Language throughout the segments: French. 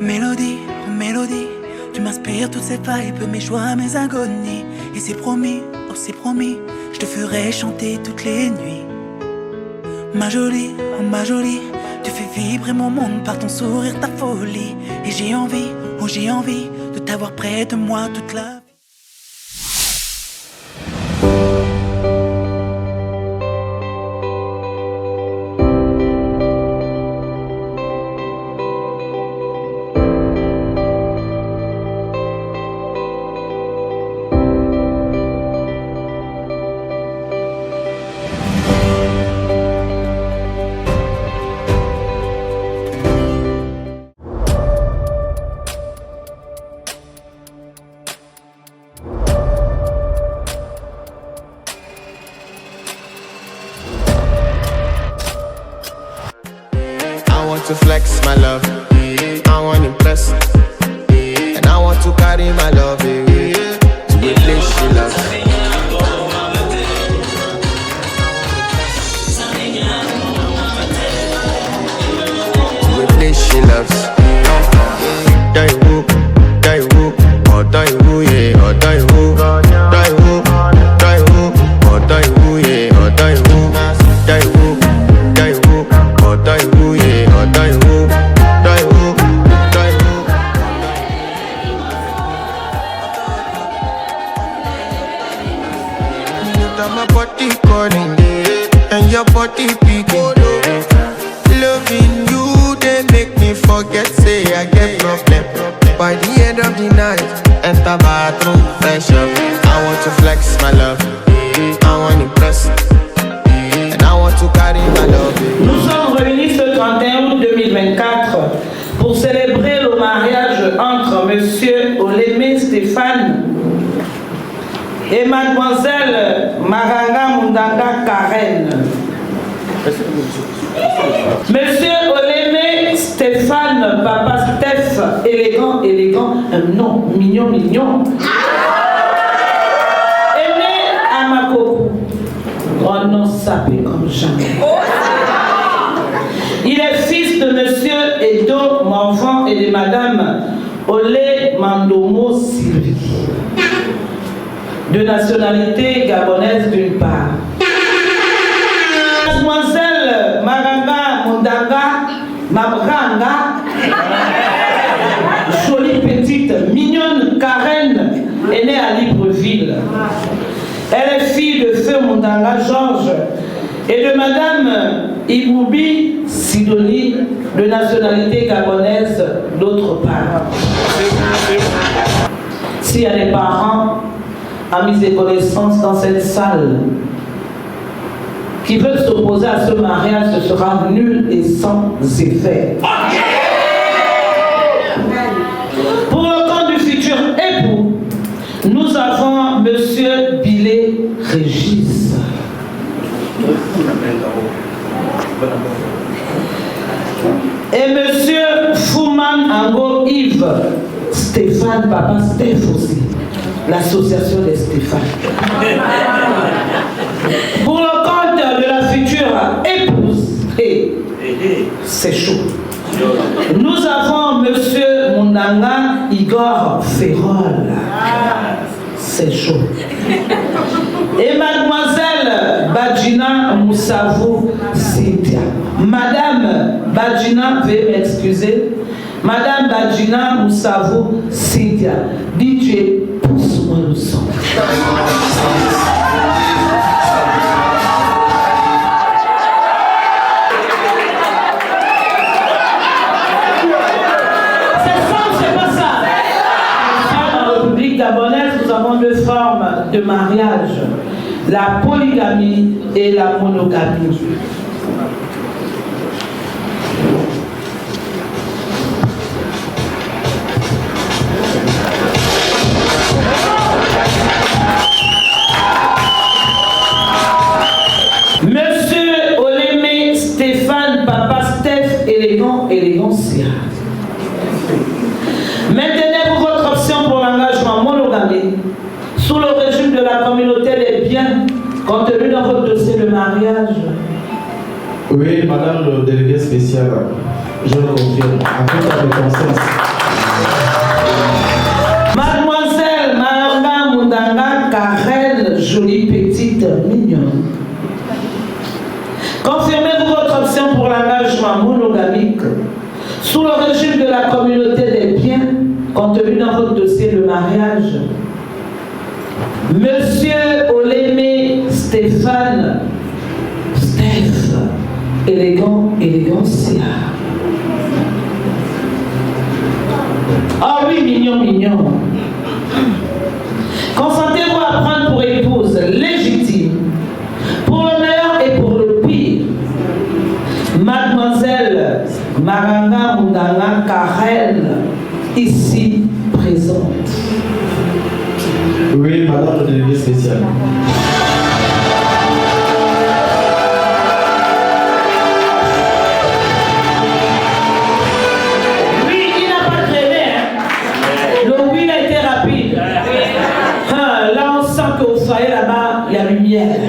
Mélodie, oh mélodie, tu m'inspires toutes ces vibes, mes joies, mes agonies. Et c'est promis, oh c'est promis, je te ferai chanter toutes les nuits. Ma jolie, oh ma jolie, tu fais vibrer mon monde par ton sourire, ta folie. Et j'ai envie, oh j'ai envie de t'avoir près de moi toute la vie. To flex my love, I want to impress, and I want to carry my love away to a place she loves. To a place she loves. Die woo, or die woo, yeah, or die woo, die woo, or die woo, yeah, or die woo, die woo, or die woo, yeah. My body calling, and your body picking. Loving you, they make me forget, say I get problem. By the end of the night, enter bathroom, fresh up. I want to flex my love, I want to impress, and I want to carry my love. Nous sommes réunis ce 31 août 2024 pour célébrer le mariage entre Monsieur Olémé Stéphane et Mademoiselle Maranga Mundanga Karen. Monsieur Olémé Stéphane, Papa Steph, élégant, non, mignon. Est né à Makoko. Oh non, sapé comme jamais. Il est fils de Monsieur Edo Morvan et de Madame Olé Mandomo Sylvie, de nationalité gabonaise d'une part. Mademoiselle Maranga Mondanga Mabranga, jolie petite, mignonne Karen, est née à Libreville. Elle est fille de Feu Mondanga Georges et de Madame Iboubi Sidonie, de nationalité gabonaise d'autre part. S'il y a des parents, amis et connaissances dans cette salle qui veulent s'opposer à ce mariage, ce sera nul et sans effet. Pour le camp du futur époux, nous avons Monsieur Bilé Régis et Monsieur Fouman Ango Yves Stéphane, Papa Steph aussi, l'association des Stéphane. Pour le compte de la future épouse, et c'est chaud, nous avons Monsieur Mundanga Igor Ferrol, c'est chaud, et Mademoiselle Badjina Moussavou Cynthia. Madame Badjina, veuillez m'excuser, Madame Badjina Moussavou Cynthia. DJ, pousse-moi le son. Nous avons deux formes de mariage, la polygamie et la monogamie. Monsieur Olémé Stéphane, Papa Steph, élégant, maintenez-vous votre option pour l'engagement monogamie sous le régime de la communauté des biens contenus dans votre dossier de mariage. Oui, madame le délégué spécial, je le confirme, avec la conscience. Mademoiselle Maranga Mundanga Karen, jolie petite mignonne. Confirmez-vous votre option pour l'engagement monogamique sous le régime de la communauté des biens contenu dans votre dossier de mariage. Monsieur Olémé Stéphane, Steph, élégancia. Ah oui, mignon, mignon. Consentez-vous à prendre pour épouse légitime, pour le meilleur et pour le pire, Mademoiselle Maranga Mundanga Karen, ici présente. Oui, madame le délégué spécial. Oui, il n'a pas traîné. Hein. Le oui a été rapide. Hein, là, on sent qu'au foyer là-bas, il y a lumière.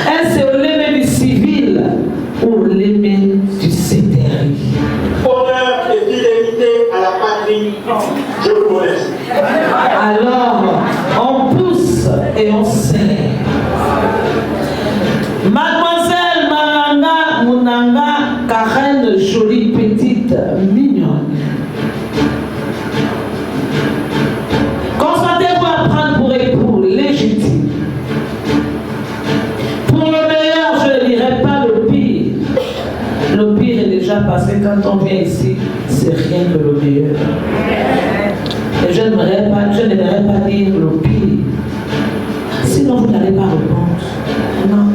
Elle, c'est l'aimé du civil ou l'aimé du céteri. Honneur et fidélité à la patrie, je vous laisse. Alors, on pousse et on serre. Mademoiselle Maranga Munanga Karen, jolie petite mignonne. Consentez-vous à prendre pour époux légitime. Pour le meilleur, je ne dirai pas le pire. Le pire est déjà passé quand on vient ici, c'est rien que le meilleur. Et je n'aimerais pas dire le pire. Sinon, vous n'allez pas répondre. Non.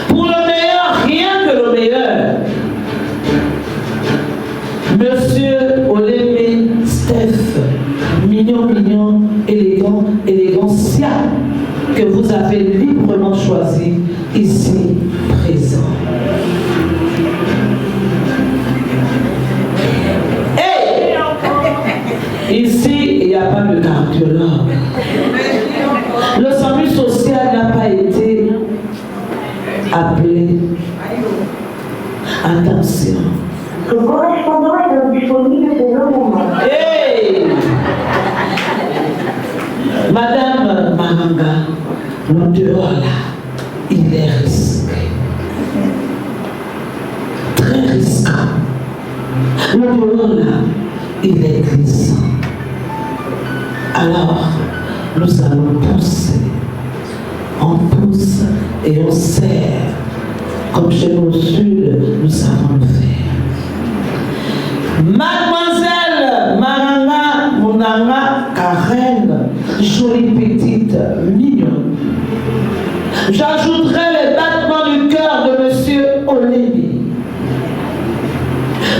Pour le meilleur, rien que le meilleur. Monsieur Olémé Steph, mignon, mignon, élégant, élégancia, que vous avez librement choisi ici présent. Ici, il n'y a pas de cardiologue. Le SAMU social n'a pas été appelé. Attention. Le correspondant est disponible pour le moment. Hey! Madame Maranga, le dehors là, il est risqué. Très risqué. Le dehors là, il est glissant. Alors, nous allons pousser. On pousse et on serre. Comme chez nos sud, nous savons le faire. Mademoiselle Maranga Mundanga Karen, jolie petite mignonne. J'ajouterai les battements du cœur de monsieur Olémé.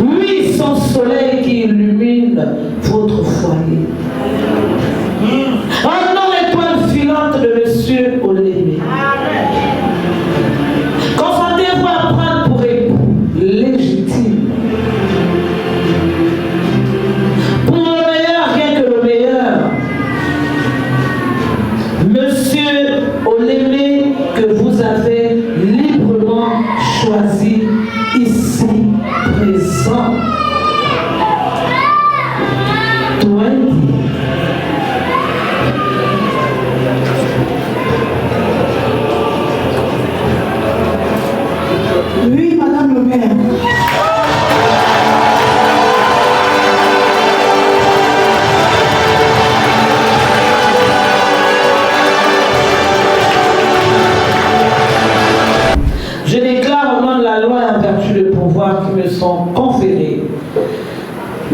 Oui, son soleil qui illumine votre foyer. Un nom étoile filante de monsieur Olémé. Consentez-vous à prendre pour époux légitime. Pour le meilleur, rien que le meilleur. Monsieur Olémé, que vous avez librement choisi ici présent. Oui, madame le maire. Je déclare au nom de la loi et en vertu des pouvoirs qui me sont conférés,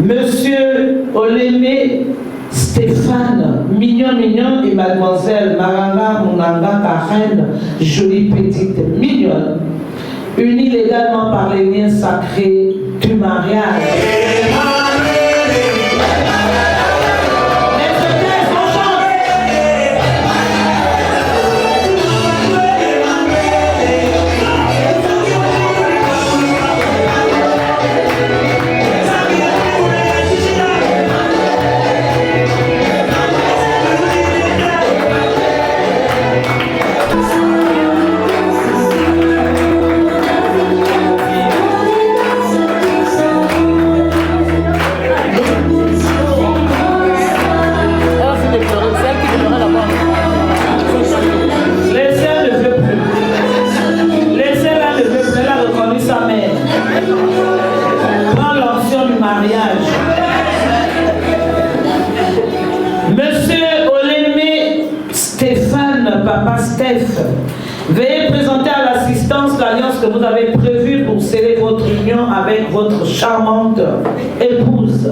Monsieur Olémé Stéphane, mignon, mignon, et Mademoiselle Maranga Mundanga Karen, jolie petite mignonne, unis légalement par les liens sacrés du mariage. Monsieur Olémé Stéphane, Papa Steph, veuillez présenter à l'assistance l'alliance que vous avez prévue pour sceller votre union avec votre charmante épouse.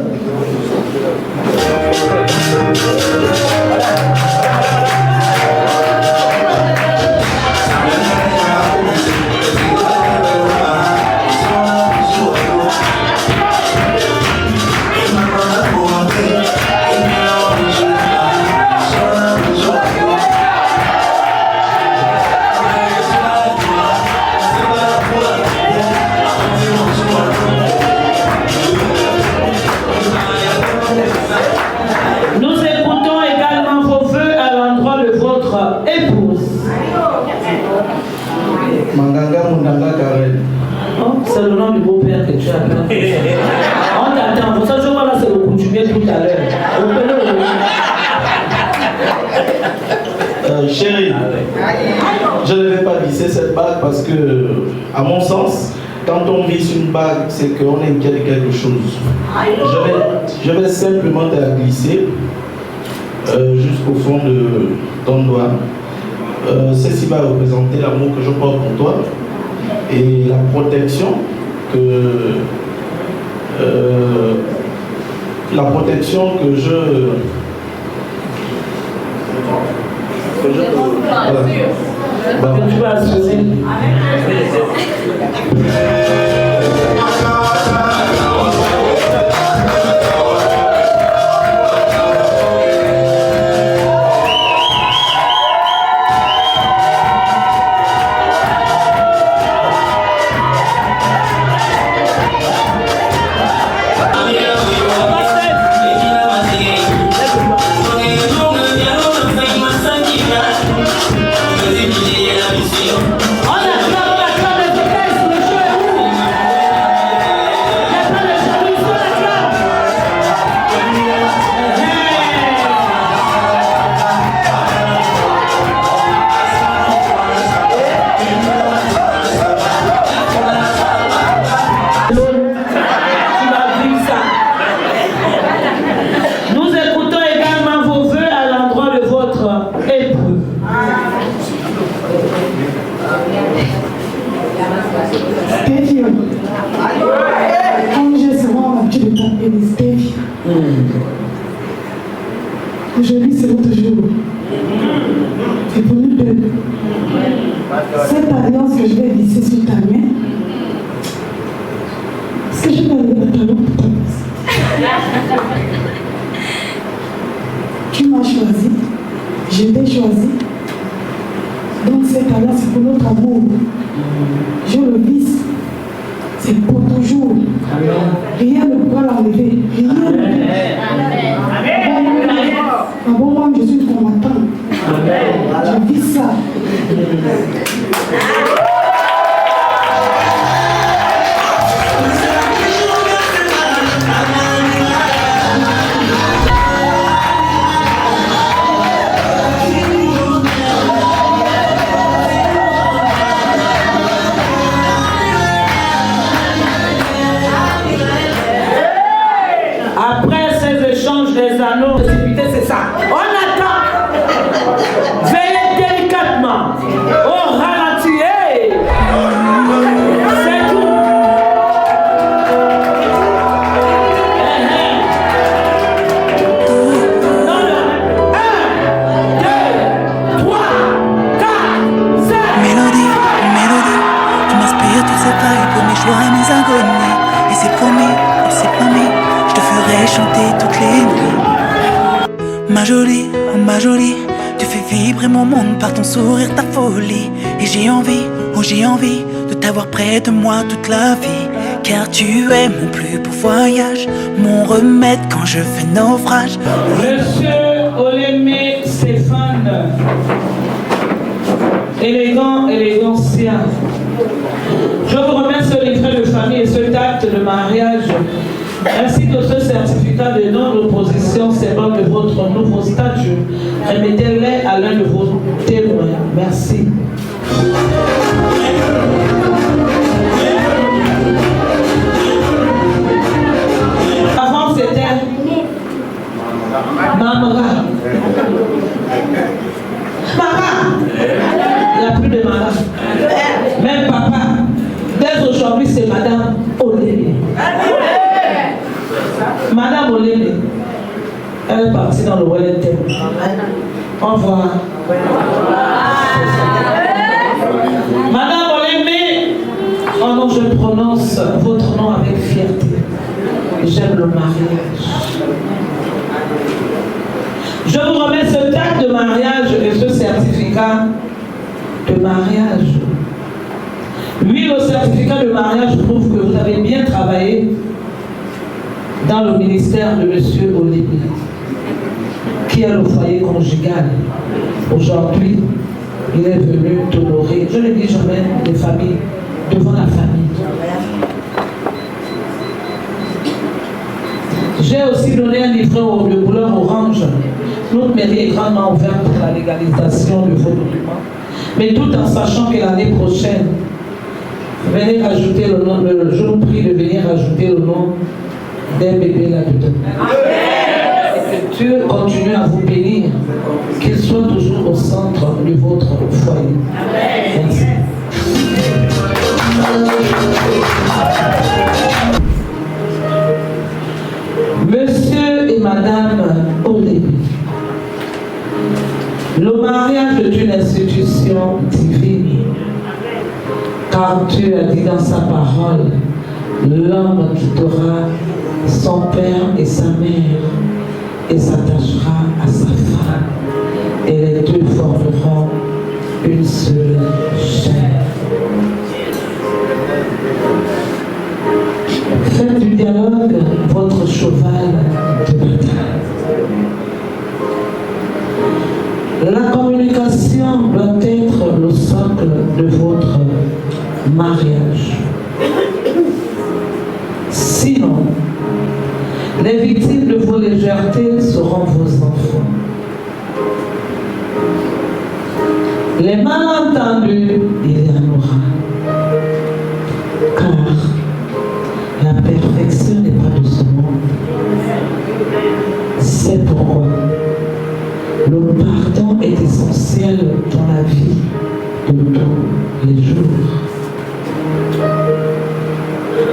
C'est le nom du beau-père que tu as. On t'attend. Pour ça, je vois là, c'est le coutumier tout à l'heure. Chérie, je ne vais pas glisser cette bague parce que, à mon sens, quand on glisse une bague, c'est qu'on inquiète quelque chose. Je vais simplement te la glisser jusqu'au fond de ton doigt. Ceci va représenter l'amour que je porte pour toi et la protection que je tu vas assurer. Aujourd'hui, c'est votre jour. Et pour nous deux, cette alliance que je vais visser sur ta main, est-ce que je peux aller dans ta main pour ta Tu m'as choisi, je t'ai choisi. Donc cette alliance, c'est pour notre amour. Je le visse. C'est pour toujours. Rien ne pourra l'enlever. Rien ne pourra. Avant moi, je suis combattant. Je vis ça. Après ces échanges des anneaux, c'est ça. On attend. Veillez délicatement. Au ralenti. C'est tout. Non, non. 1, 2, 3, 4, 5. Mélodie, mélodie, tu m'inspires toutes ces vibes, mes joies, mes agonies. Et c'est promis, je te ferai chanter toutes les nuits. Ma jolie, oh ma jolie, tu fais vibrer mon monde par ton sourire, ta folie. Et j'ai envie, oh j'ai envie de t'avoir près de moi toute la vie. Car tu es mon plus beau voyage, mon remède quand je fais naufrage. Monsieur Olémé Stéphane, élégancien. Je vous remets ce livret de famille et cet acte de mariage, ainsi que ce certificat de non-opposition servant de votre nouveau statut. Remettez-les à l'un de vos témoins. Merci. Avant, c'était Mamra. le Wellington. Au revoir. Madame Olémé, oh non, je prononce votre nom avec fierté. J'aime le mariage. Je vous remets ce acte de mariage et ce certificat de mariage. Oui, le certificat de mariage prouve que vous avez bien travaillé dans le ministère de M. Olémé, qui est le foyer conjugal. Aujourd'hui, il est venu t'honorer. Je ne dis jamais les familles, devant la famille. J'ai aussi donné un livret de couleur orange. Notre mairie est grandement ouverte pour la légalisation de vos documents. Mais tout en sachant que l'année prochaine, venez rajouter le nom, je vous prie de venir rajouter le nom d'un bébé là-dedans. Et que Dieu continue à vous bénir, qu'il soit toujours au centre de votre foyer. Merci. Monsieur et Madame Olémé, le mariage est une institution divine, car Dieu a dit dans sa parole, l'homme quittera son père et sa mère et s'attachera à sa femme, et les deux formeront une seule chair. Faites du dialogue votre cheval de bataille. La communication doit être le socle de votre mariage. Sinon, les victimes de vos légèretés seront vos enfants. Les malentendus, il y en aura. Car la perfection n'est pas de ce monde. C'est pourquoi le pardon est essentiel dans la vie de tous les jours.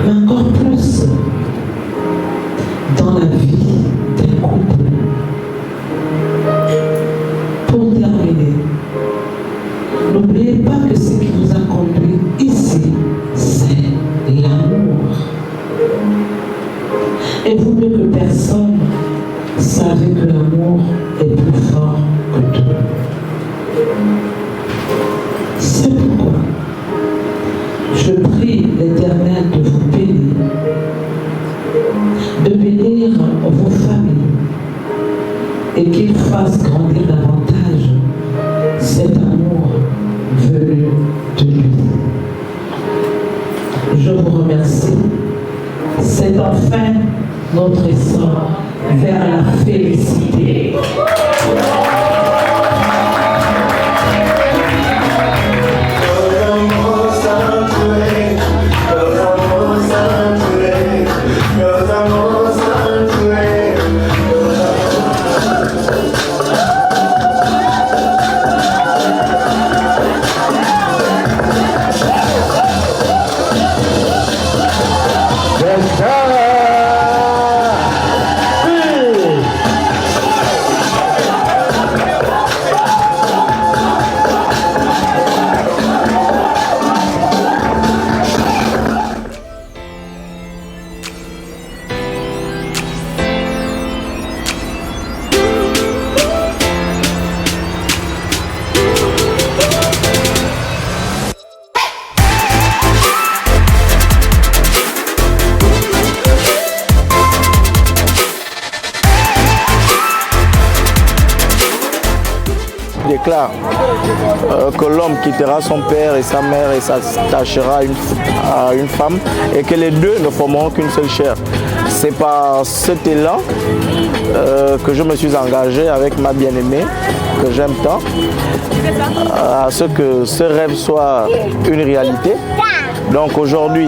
Mais encore plus dans la vie des couples. Pour terminer, n'oubliez pas que ce qui vous a conduit ici, c'est l'amour. Et vous mieux que personne, savez que l'amour est plus fort que tout. C'est pourquoi je prie l'Éternel de vous bénir, de bénir vos familles et qu'il fasse grandir davantage cet amour venu de lui. Je vous remercie. C'est enfin notre essor vers la félicité. Déclare que l'homme quittera son père et sa mère et s'attachera à une femme et que les deux ne formeront qu'une seule chair. C'est par cet élan que je me suis engagé avec ma bien-aimée, que j'aime tant, à ce que ce rêve soit une réalité. Donc aujourd'hui,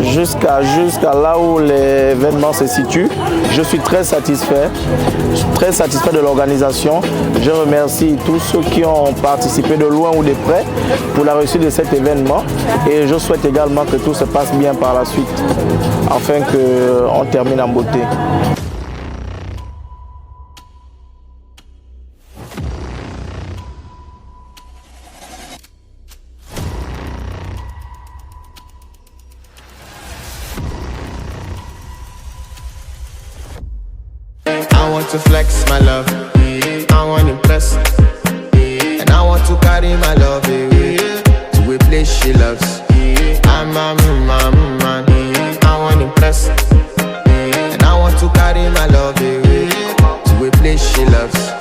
jusqu'à là où l'événement se situe, je suis très satisfait de l'organisation. Je remercie tous ceux qui ont participé de loin ou de près pour la réussite de cet événement et je souhaite également que tout se passe bien par la suite afin qu'on termine en beauté. want to flex my love, I want to impress, and I want to carry my love to a place she loves. I'm a man, I want to impress, and I want to carry my love to a place she loves.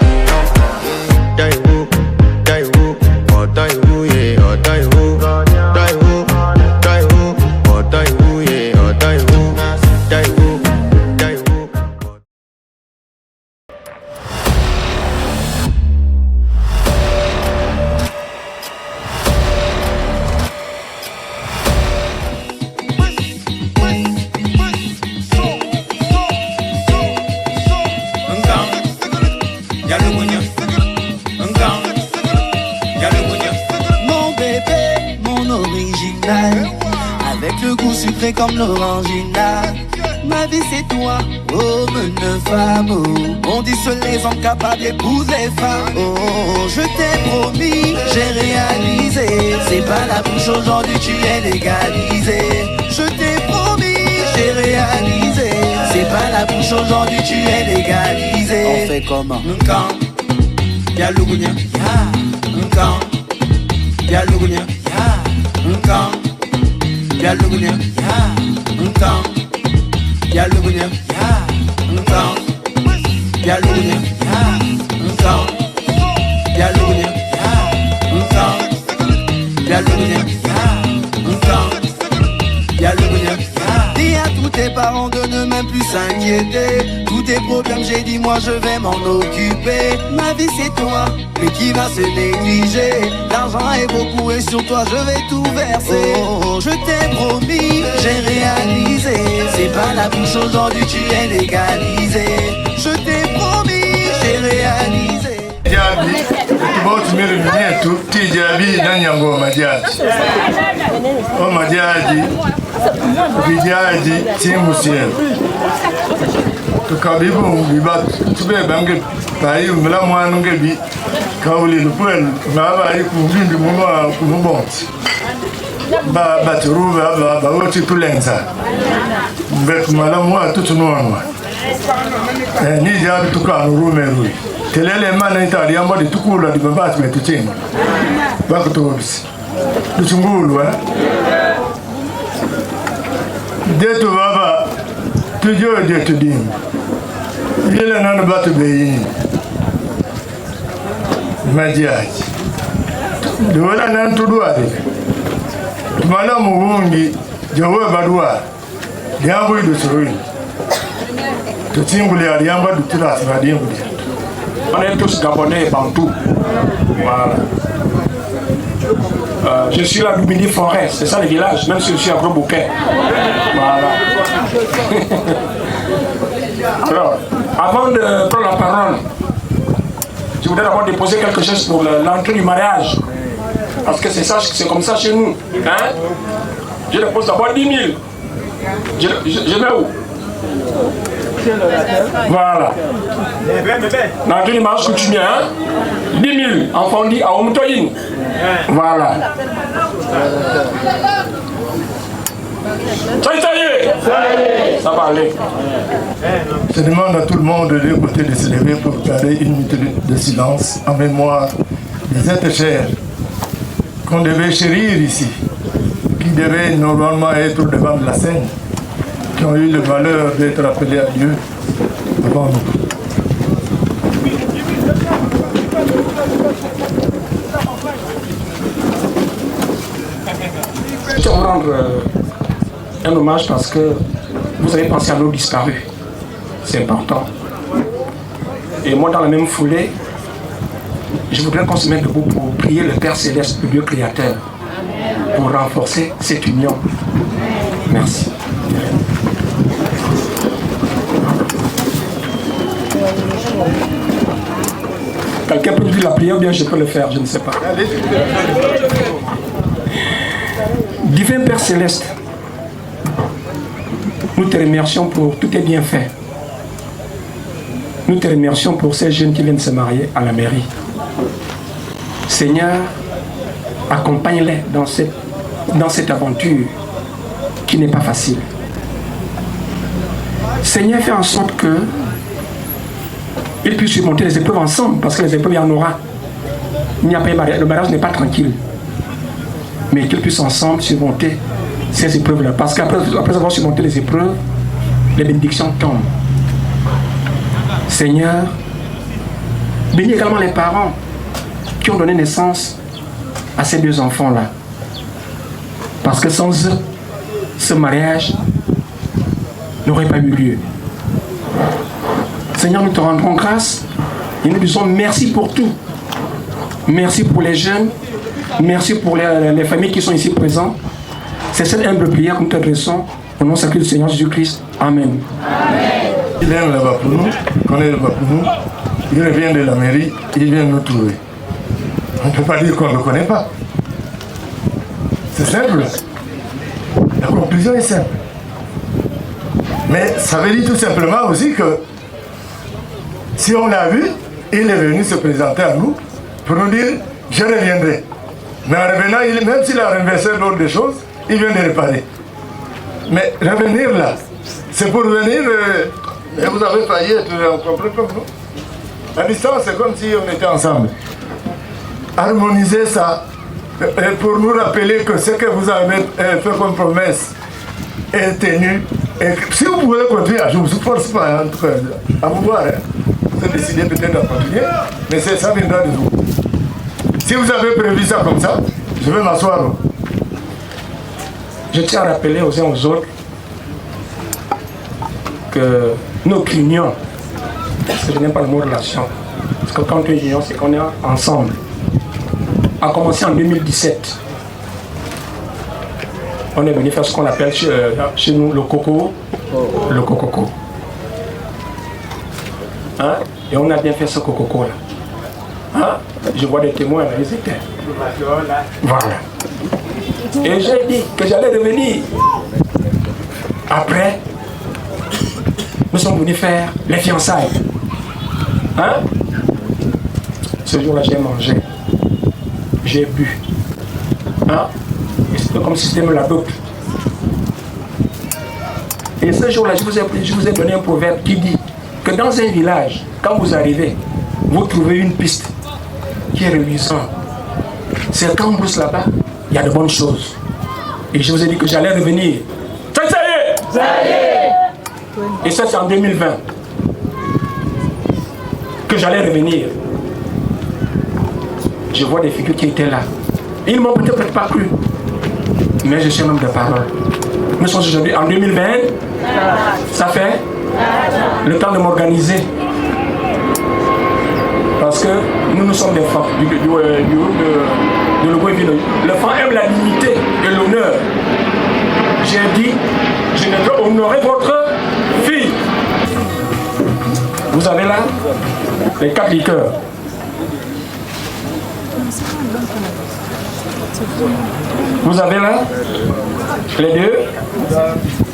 Comme l'original, ma vie c'est toi, oh une femme, oh. On dit seuls les hommes capables d'épouser les femmes. Oh, je t'ai promis, j'ai réalisé. C'est pas la bouche aujourd'hui, tu es légalisé. Je t'ai promis, j'ai réalisé. C'est pas la bouche aujourd'hui, tu es légalisé. On fait comment? Nkang, y'a l'ougounia, Nkang, y'a l'ougounia, Nkang. Y'a le goût, un temps. Y'a le goût, un temps. Y'a le goût, un temps. Y'a le goût, un temps. Y'a le goût, un temps. Y'a le goût. Dis à tous tes parents de ne même plus s'inquiéter. Tous tes problèmes, j'ai dit moi je vais m'en occuper. Ma vie c'est toi, mais qui va se négliger? L'argent est beaucoup et sur toi je vais tout verser. Oh, je t'ai promis, j'ai réalisé. C'est pas la bouche aujourd'hui, tu es légalisé. Je t'ai promis, j'ai réalisé. Diaby, tu me reviens tout petit Diaby, Nanyango Madiaji. Oh Madiaji, Diaji, Timusiel. Tu kabibu bibat, tu peux banque, taille, mela moi non gebi, kauli le poil, mava y kumbin du moment kumubont. Ba tu rouva, ba oti tulenza. Bet mala moi tout noir. Ni Diaby tu kan rumeru. Kelele mana itali ambapo tukula di babati metuchenga. Bako tobisi. Luchungulu Detu baba tujo detu dim. Yele nana batu beyi. Majiaji. Dola nan tuduade. Tumala muhungi jowe badua. Diambo ido soroi. Tutinguli aliamba dutira asradimbu. On est tous Gabonais et Bantous. Voilà. Je suis à Lumini Forêt, c'est ça le village, même si je suis à Gros Bouquet. Voilà. Alors, avant de prendre la parole, je voudrais d'abord déposer quelque chose pour l'entrée du mariage. Parce que c'est comme ça chez nous. Hein? Je dépose d'abord 10 000. Je mets où? Voilà. Dans une marche coutumière, 10 000 en fondi à Oumtoyin. Voilà. Ça y est. Ça va aller. Je demande à tout le monde de l'écouter de se lever pour garder une minute de silence en mémoire des êtres chers qu'on devait chérir ici, qui devaient normalement être devant de la scène, qui ont eu le malheur d'être appelés à Dieu avant nous. Je tiens à vous rendre un hommage parce que vous avez pensé à nos disparus. C'est important. Et moi, dans la même foulée, je voudrais qu'on se mette debout pour prier le Père Céleste, le Dieu créateur, pour renforcer cette union. Merci. Quelqu'un peut dire la prière ou bien je peux le faire, je ne sais pas. Divin Père Céleste, nous te remercions pour tous tes bienfaits. Nous te remercions pour ces jeunes qui viennent se marier à la mairie. Seigneur, accompagne-les dans cette aventure qui n'est pas facile. Seigneur, fais en sorte que ils puissent surmonter les épreuves ensemble, parce que les épreuves, il y en aura. Il n'y a pas de mariage. Le mariage n'est pas tranquille. Mais qu'ils puissent ensemble surmonter ces épreuves-là. Parce qu'après avoir surmonté les épreuves, les bénédictions tombent. Seigneur, bénis également les parents qui ont donné naissance à ces deux enfants-là. Parce que sans eux, ce mariage n'aurait pas eu lieu. Seigneur, nous te rendrons grâce et nous disons merci pour tout. Merci pour les jeunes, merci pour les familles qui sont ici présentes. C'est cette humble prière que nous t'adressons au nom sacré du Seigneur Jésus-Christ. Amen. Il vient là-bas pour nous, qu'on est là-bas pour nous. Il revient de la mairie, il vient nous trouver. On ne peut pas dire qu'on ne le connaît pas. C'est simple. La conclusion est simple. Mais ça veut dire tout simplement aussi que si on l'a vu, il est venu se présenter à nous pour nous dire « je reviendrai ». Mais en revenant, même s'il a renversé l'ordre des choses, il vient de réparer. Mais revenir là, c'est pour venir... et vous avez failli être en complet comme nous. La distance, c'est comme si on était ensemble. Harmoniser ça, pour nous rappeler que ce que vous avez fait comme promesse est tenu. Et si vous pouvez continuer, je ne vous force pas en tout cas, à vous voir. Vous avez décidé peut-être de continuer, mais ça viendra de vous. Si vous avez prévu ça comme ça, je vais m'asseoir. Je tiens à rappeler aux uns aux autres que notre union, parce que je n'aime pas le mot relation, parce que quand on est union, c'est qu'on est ensemble, a commencé en 2017. On est venu faire ce qu'on appelle chez nous le coco. Le coco. Hein? Et on a bien fait ce coco là. Hein? Je vois des témoins là, ils étaient. Voilà. Et j'ai dit que j'allais revenir. Après, nous sommes venus faire les fiançailles. Hein? Ce jour-là, j'ai mangé. J'ai bu. Hein? Et c'était comme si c'était la dot. Et ce jour-là, je vous ai donné un proverbe qui dit que dans un village, quand vous arrivez, vous trouvez une piste qui est reluisante. C'est quand on brousse là-bas, il y a de bonnes choses. Et je vous ai dit que j'allais revenir. Ça y est! Ça y est! Et ça, c'est en 2020. Que j'allais revenir. Je vois des figures qui étaient là. Ils ne m'ont peut-être pas cru. Mais je suis un homme de parole. Nous sommes aujourd'hui en 2020. Ça fait le temps de m'organiser. Parce que nous sommes des femmes du groupe de Logoiville. Les femmes aiment la dignité et l'honneur. J'ai dit, je vais honorer votre fille. Vous avez là les 4 liqueurs. Vous avez là les 2,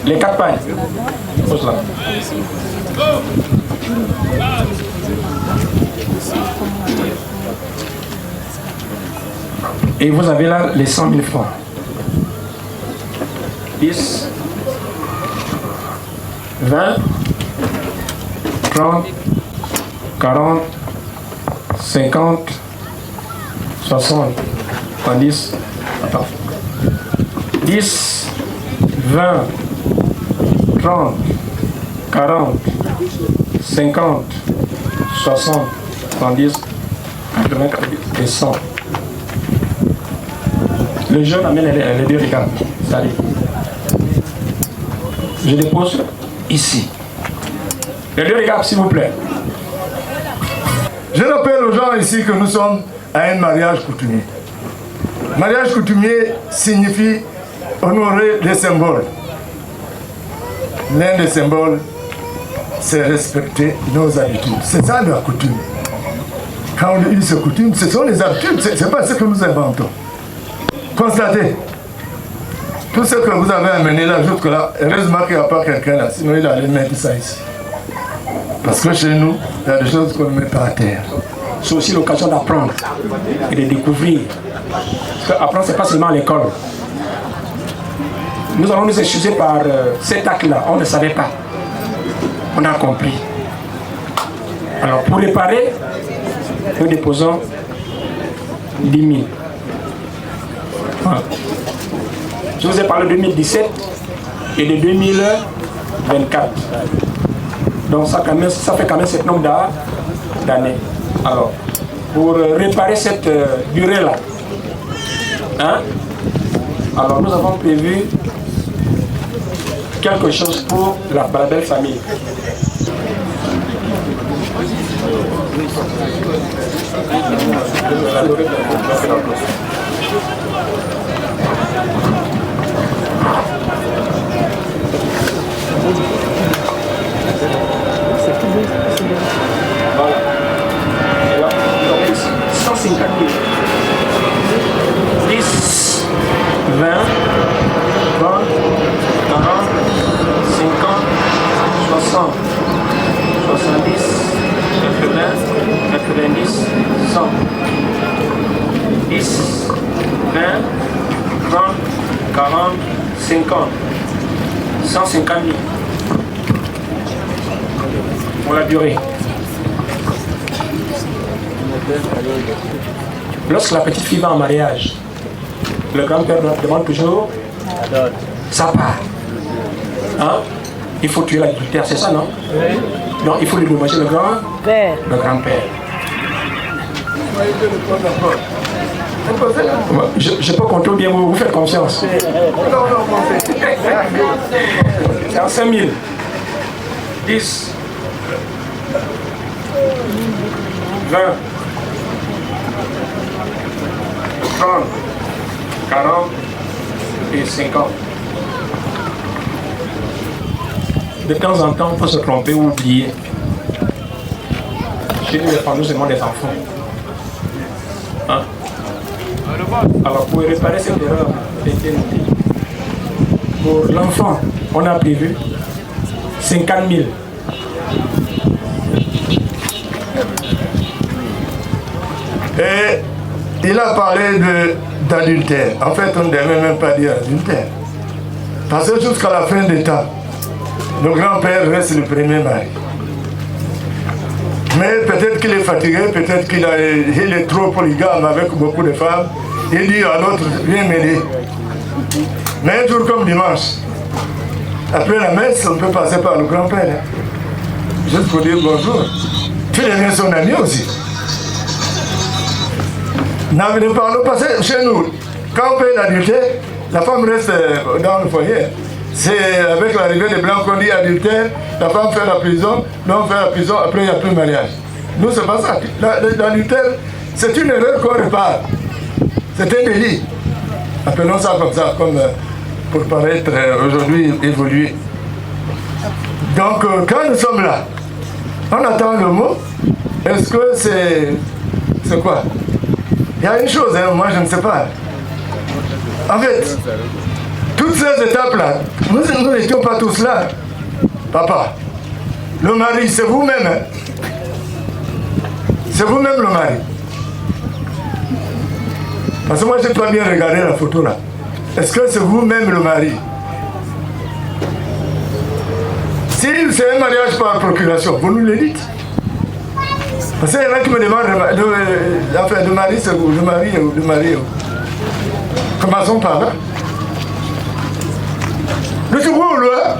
les 4 pailles. Pose là. Et vous avez là les 100 000 francs. 10, 20, 30, 40, 50, 60, 10, attends. 10, 20, 30, 40, 50, 60, 70, 80 et 100. Le jeune amène les 2 regards. Salut. Je dépose ici. Les 2 regards, s'il vous plaît. Je rappelle aux gens ici que nous sommes à un mariage coutumier. Mariage coutumier signifie honorer les symboles. L'un des symboles, c'est respecter nos habitudes. C'est ça la coutume. Quand on dit ce coutume, ce sont les habitudes, ce n'est pas ce que nous inventons. Constatez, tout ce que vous avez amené là, jusque-là, heureusement qu'il n'y a pas quelqu'un là, sinon il allait mettre ça ici. Parce que chez nous, il y a des choses qu'on ne met pas à terre. C'est aussi l'occasion d'apprendre et de découvrir. Parce qu'apprendre, ce n'est pas seulement à l'école. Nous allons nous excuser par cet acte-là. On ne savait pas. On a compris. Alors pour réparer, nous déposons 10 000. Voilà. Je vous ai parlé de 2017 et de 2024. Donc ça fait quand même ce nombre d'années. Alors, pour réparer cette durée-là, hein, alors nous avons prévu quelque chose pour la belle famille. Voilà. 150 000. 10, 20, 30, 40, 50, 60, 70, 80, 90, 100. 10, 20, 30, 40, 50, 150 000 pour la durée. Lorsque la petite fille va en mariage, le grand-père demande toujours sa part. Hein? Il faut tuer l'adultère, c'est ça, non? Oui. Donc il faut lui dédommager le grand-père. Le grand-père. Je peux compter bien, vous faites confiance. C'est en 5 000. 10, 20, 30, 40 et 50. De temps en temps, on peut se tromper ou oublier. Chez nous, les femmes, nous aimons des enfants. Hein? Alors, pour réparer cette erreur, pour l'enfant, on a prévu 50 000. Et il a parlé d'adultère. En fait, on ne devait même pas dire adultère. Parce que jusqu'à la fin des temps, le grand-père reste le premier mari. Mais peut-être qu'il est fatigué, peut-être qu'il est trop polygame avec beaucoup de femmes. Il dit à l'autre, viens m'aider. Mais un jour comme dimanche, après la messe, on peut passer par le grand-père. Juste pour dire bonjour. Tu deviens son ami aussi. Ne parlons pas chez nous. Quand on paye l'adultère, la femme reste dans le foyer. C'est avec l'arrivée des Blancs qu'on dit adultère, la femme fait la prison, l'homme fait la prison, après il n'y a plus de mariage. Nous, c'est pas ça. L'adultère, c'est une erreur qu'on répare. C'est un délit. Appelons ça comme ça, comme pour paraître aujourd'hui évolué. Donc, quand nous sommes là, on attend le mot. Est-ce que c'est quoi? Il y a une chose, hein, moi je ne sais pas. En fait, toutes ces étapes-là, nous n'étions pas tous là. Papa, le mari, c'est vous-même. Hein? C'est vous-même le mari. Parce que moi, je n'ai pas bien regardé la photo là. Est-ce que c'est vous-même le mari? Si c'est un mariage par procuration, vous nous le dites. Parce qu'il y en a qui me demandent de mari, c'est vous, de mari. Commençons par là. Nous sommes où, là?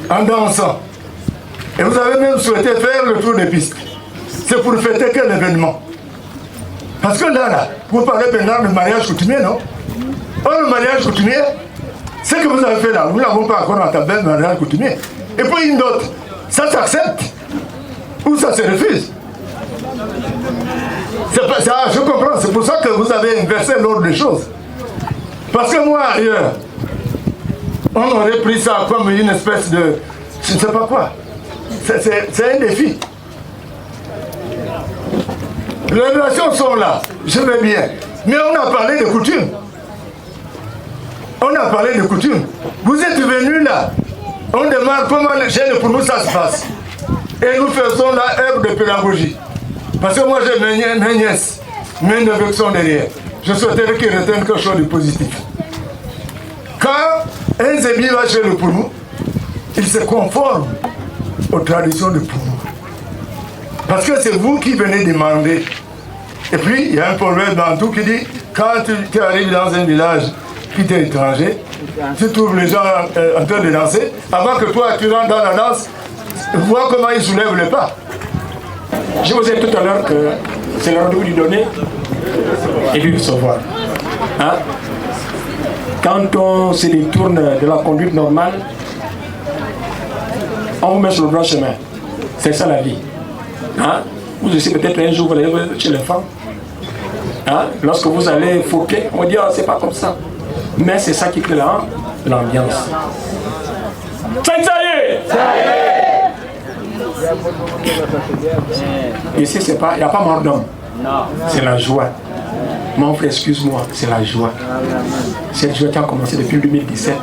En dansant. Et vous avez même souhaité faire le tour des pistes. C'est pour fêter quel événement? Parce que là, vous parlez maintenant de mariage coutumier, non? Oh, le mariage coutumier, ce que vous avez fait là, nous n'avons pas encore entamé le mariage coutumier. et puis une dot. Ça s'accepte ou ça se refuse? Ça, je comprends, c'est pour ça que vous avez inversé l'ordre des choses. Parce que moi, ailleurs, on aurait pris ça comme une espèce de... je ne sais pas quoi. C'est un défi. Les relations sont là, je vais bien. Mais on a parlé de coutumes. On a parlé de coutumes. Vous êtes venus là. On demande comment pour nous ça se passe. Et nous faisons la œuvre de pédagogie. Parce que moi j'ai mes nièces, mes neveux sont derrière. Je souhaiterais qu'ils retiennent quelque chose de positif. Quand un zébi va chez le Pounou, il se conforme aux traditions de Pounou. Parce que c'est vous qui venez demander. Et puis, il y a un proverbe dans tout qui dit, quand tu arrives dans un village qui est étranger, tu trouves les gens en train de danser, avant que toi tu rentres dans la danse, vois comment ils soulèvent les pas. Je vous ai dit tout à l'heure que c'est le rendez-vous du donner et du recevoir. Hein? Quand on se détourne de la conduite normale, on vous met sur le droit chemin. C'est ça la vie. Hein? Vous aussi peut-être un jour vous allez chez les femmes. Hein? Lorsque vous allez foquer, on va dire oh, c'est pas comme ça. Mais c'est ça qui crée l'ambiance. Ça y est! Ici, il n'y a pas mort d'homme. C'est la joie. Mon frère, excuse-moi, c'est la joie. Cette joie qui a commencé depuis 2017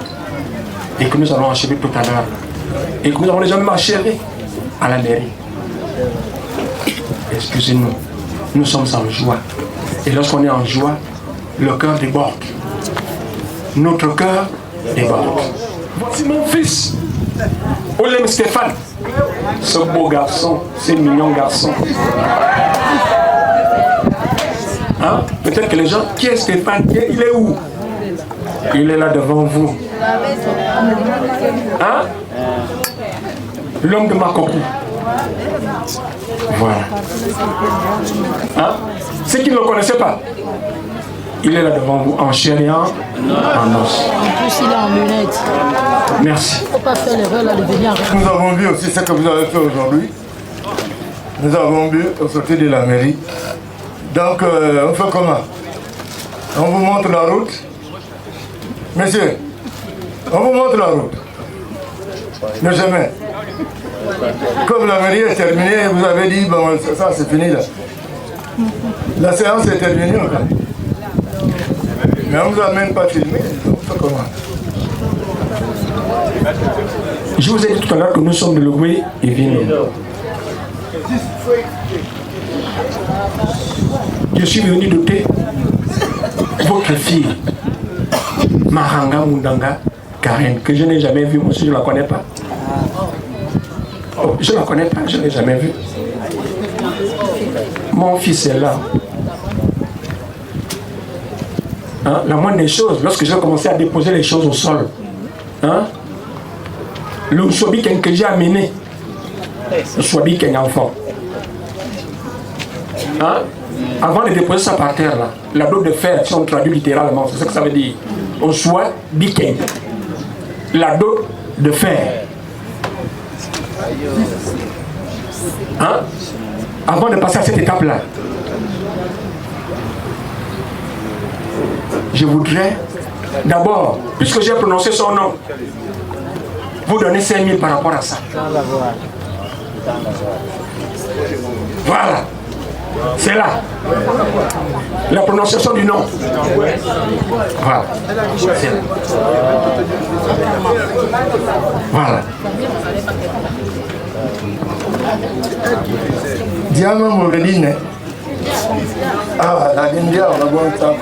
et que nous allons achever tout à l'heure. Et que nous avons déjà même achevé à la mairie. Excusez-nous, nous sommes en joie. Et lorsqu'on est en joie, le cœur déborde. Notre cœur déborde. Voici mon fils, Olem Stéphane. Ce beau garçon, ce mignon garçon. Hein? Peut-être que les gens, qui est Stéphane? Il est où? Il est là devant vous. Hein? L'homme de Makoku. Voilà. Hein? Ceux qui ne le connaissaient pas, il est là devant vous, en chair et en os. En plus, il est en lunettes. Merci. Il ne faut pas faire l'erreur là de venir. Nous avons vu aussi ce que vous avez fait aujourd'hui. Nous avons vu au sortir de la mairie. Donc, on fait comment? On vous montre la route. Messieurs, on vous montre la route. Le chemin. Comme la mairie est terminée, vous avez dit, bon, ça c'est fini là. La séance est terminée encore. Mais on ne vous a même pas filmé, on fait comment? Je vous ai dit tout à l'heure que nous sommes de Logoué et Vino. Je suis venu doter votre fille, Maranga Mundanga Karen, que je n'ai jamais vue, moi aussi je ne la connais pas. Oh, je ne la connais pas, je ne l'ai jamais vue. Mon fils est là. Hein? La moindre des choses, lorsque j'ai commencé à déposer les choses au sol, hein? Le Sobiken que j'ai amené, le Sobiken enfant, hein? Avant de déposer ça par terre, là, la dot de fer, si on traduit littéralement, c'est ça que ça veut dire. Au soit biken. La dot de fer. Hein? Avant de passer à cette étape-là, je voudrais d'abord, puisque j'ai prononcé son nom, vous donner 5 000 par rapport à ça. Voilà. C'est là. La prononciation du nom. Voilà. C'est là. Voilà. Diama Moredine. Ah, la India, on a bon temps.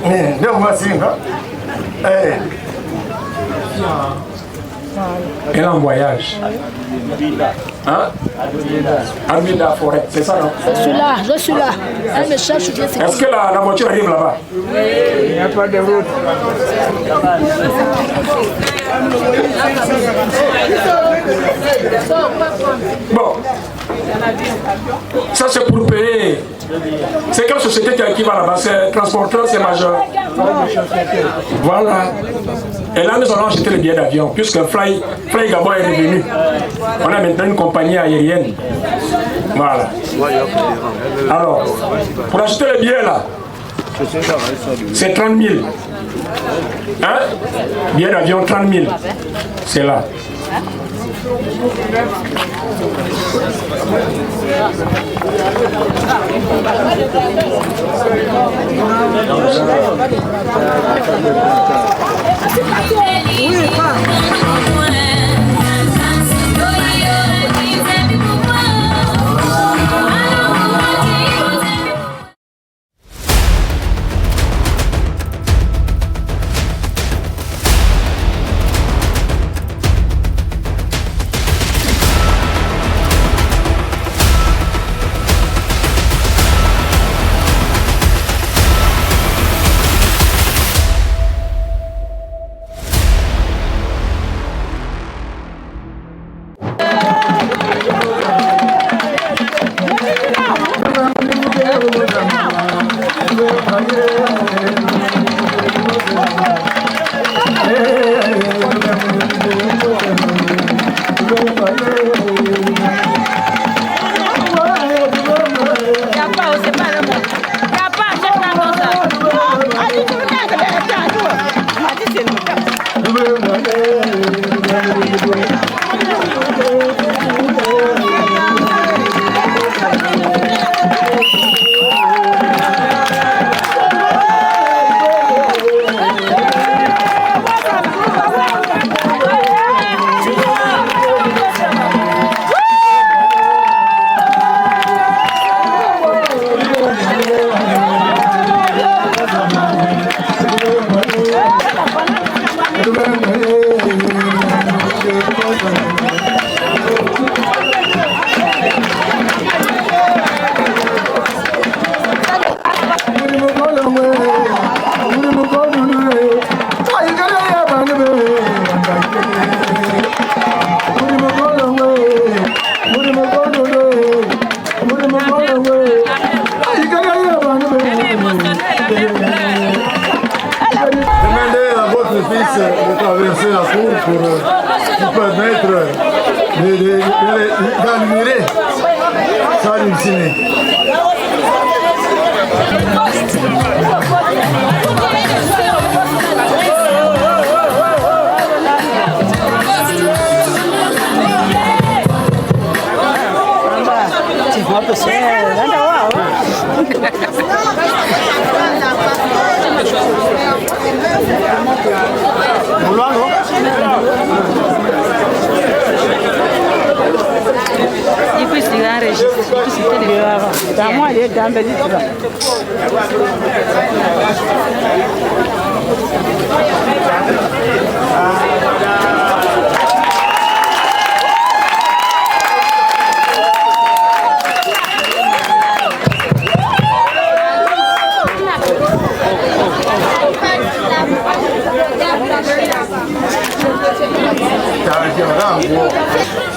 Mais, là, voici, hein? Elle est en voyage. Hein? Armida Forêt, c'est ça, non? Je suis là. Elle me cherche. Est-ce que la voiture arrive là-bas? Il n'y a pas de route. Bon. Ça, c'est pour payer. C'est quelle société qui va là-bas? C'est transporteur, c'est majeur. Voilà. Et là, nous allons acheter les billets d'avion, puisque Fly Gabon est revenu. On a maintenant une compagnie aérienne. Voilà. Alors, pour acheter les billets là, c'est 30 000. Hein? Billet d'avion 30 000. C'est là. De traverser la cour pour permettre d'admirer Salim Sine.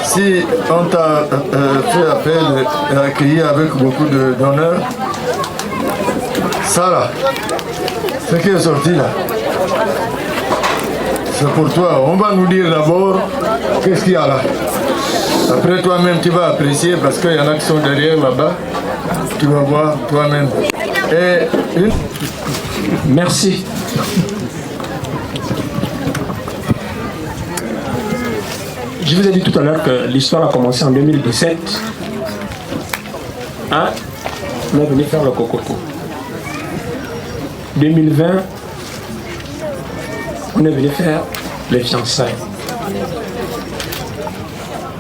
Si on t'a fait appel et accueilli avec beaucoup d'honneur, ça là, ce qui est sorti là, c'est pour toi. On va nous dire d'abord qu'est-ce qu'il y a là. Après toi-même tu vas apprécier parce qu'il y en a qui sont derrière là-bas. Tu vas voir toi-même. Et une... Merci. Je vous ai dit tout à l'heure que l'histoire a commencé en 2017. Hein? On est venu faire le cococo. 2020, on est venu faire les fiançailles.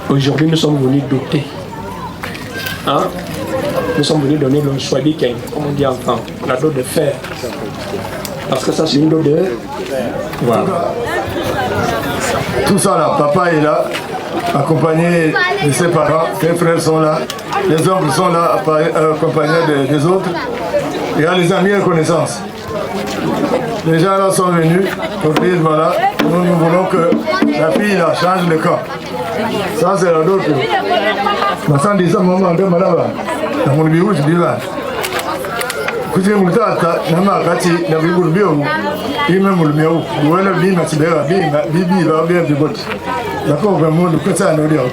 Aujourd'hui, nous sommes venus doter. Hein? Nous sommes venus donner le Swadiken, comme on dit en France, la dot de fer. Parce que ça, c'est une dot de... Voilà. Tout ça là, papa est là, accompagné de ses parents, ses frères sont là, les oncles sont là, accompagnés des autres. Il y a les amis et connaissances. Les gens là sont venus pour dire voilà, nous voulons que la fille là change de camp. Ça c'est la d'autre. Ma sang dit ça, maman, de malaba. Dans mon bureau, je dis là. kuti mutata namakati nabigulubyo ime mulumyo wala bina tibera bina bibi ba bien biboti nako kwa mundu kwatana ulio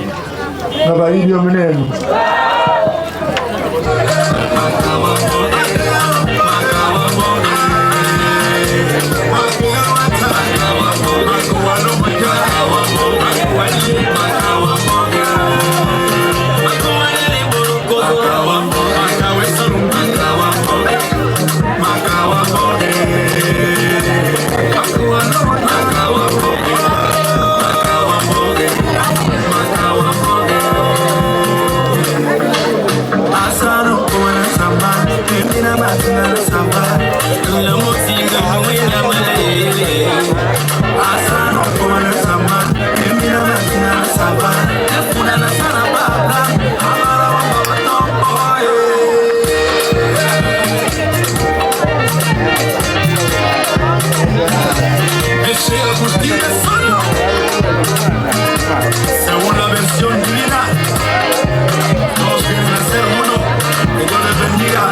naba ibyo menenu Según la versión divina, todos quieren ser uno, que Dios les bendiga.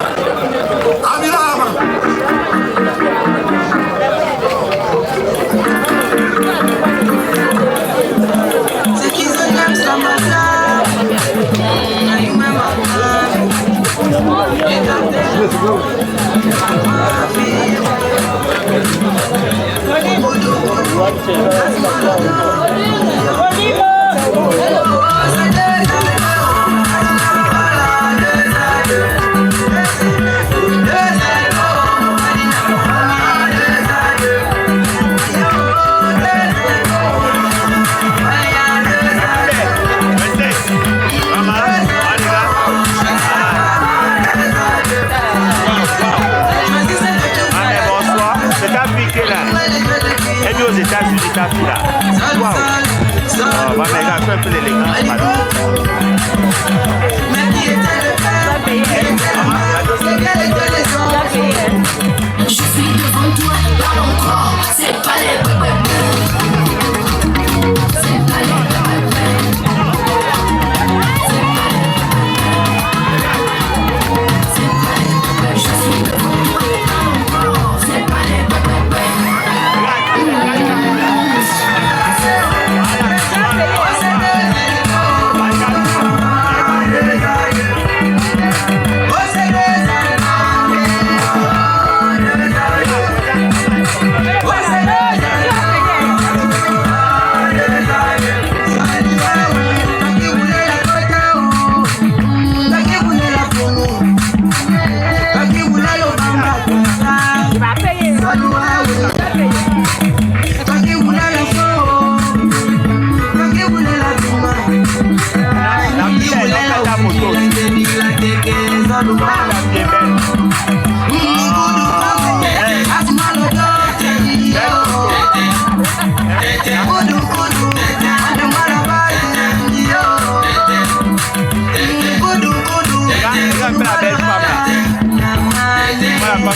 Aux États-Unis, t'as tout là. Waouh! Oh, bah, mais là, un peu l'élégance. Je suis devant toi, parle encore. C'est pas les c'est pas les je suis devant toi, parle encore. C'est pas les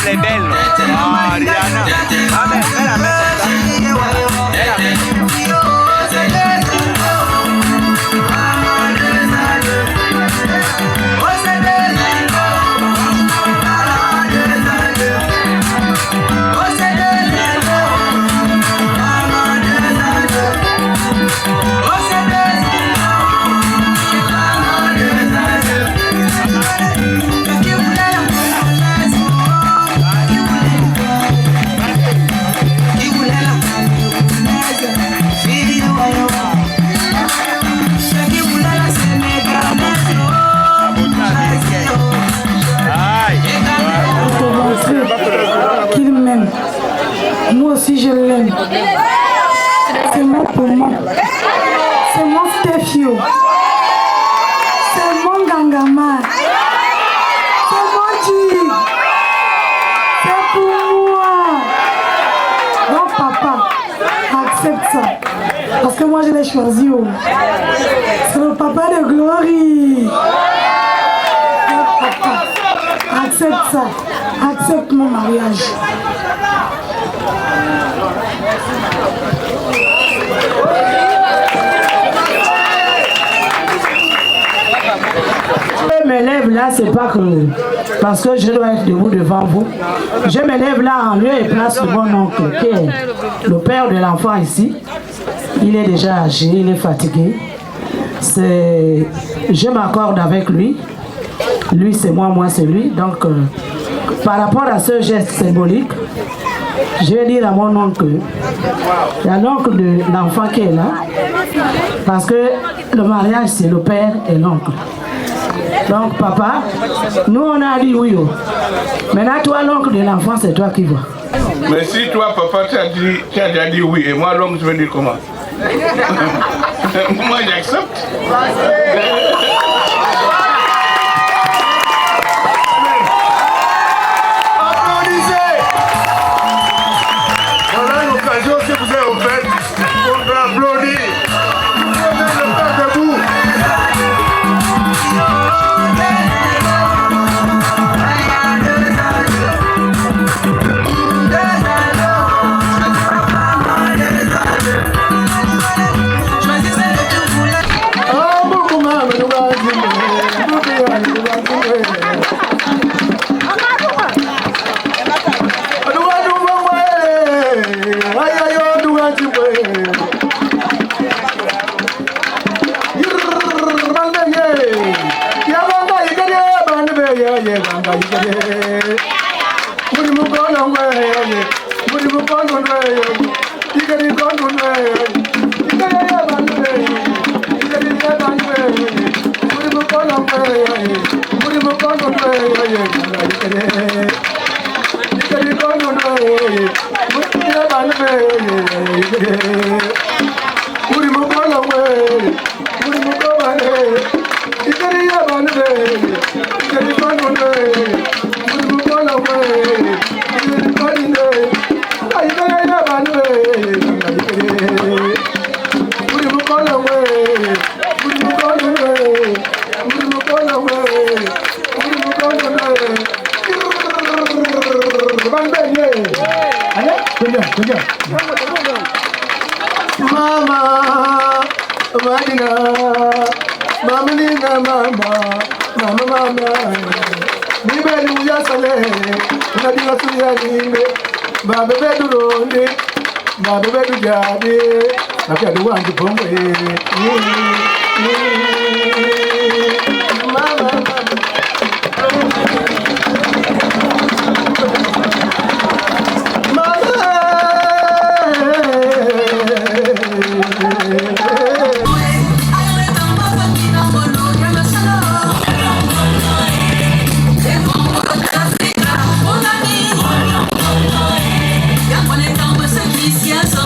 Elle est belle, oh, Rihanna. Ah, mais elle a qu'il m'aime. Moi aussi je l'aime. C'est mon poumon. C'est mon Stefio. C'est mon Gangama. C'est mon G. C'est pour moi. Donc papa, accepte ça. Parce que moi je l'ai choisi. Oh. C'est le papa de Glory. Donc papa, accepte ça. Accepte mon mariage. Je me lève lève là, c'est pas que parce que je dois être debout devant vous. Je me lève là en lieu et place de mon oncle, qui est le père de l'enfant ici. Il est déjà âgé, il est fatigué. Je m'accorde avec lui. Lui, c'est moi, moi, c'est lui. Donc, par rapport à ce geste symbolique, je vais dire à mon oncle, il y a l'oncle de l'enfant qui est là, parce que le mariage, c'est le père et l'oncle. Donc, papa, nous, on a dit oui. Maintenant, toi, l'oncle de l'enfant, c'est toi qui vois. Mais si toi, papa, tu as déjà dit oui, et moi, l'homme, je vais dire comment? Moi, j'accepte. Que vous avez offert pour applaudir. Le père debout. Yes,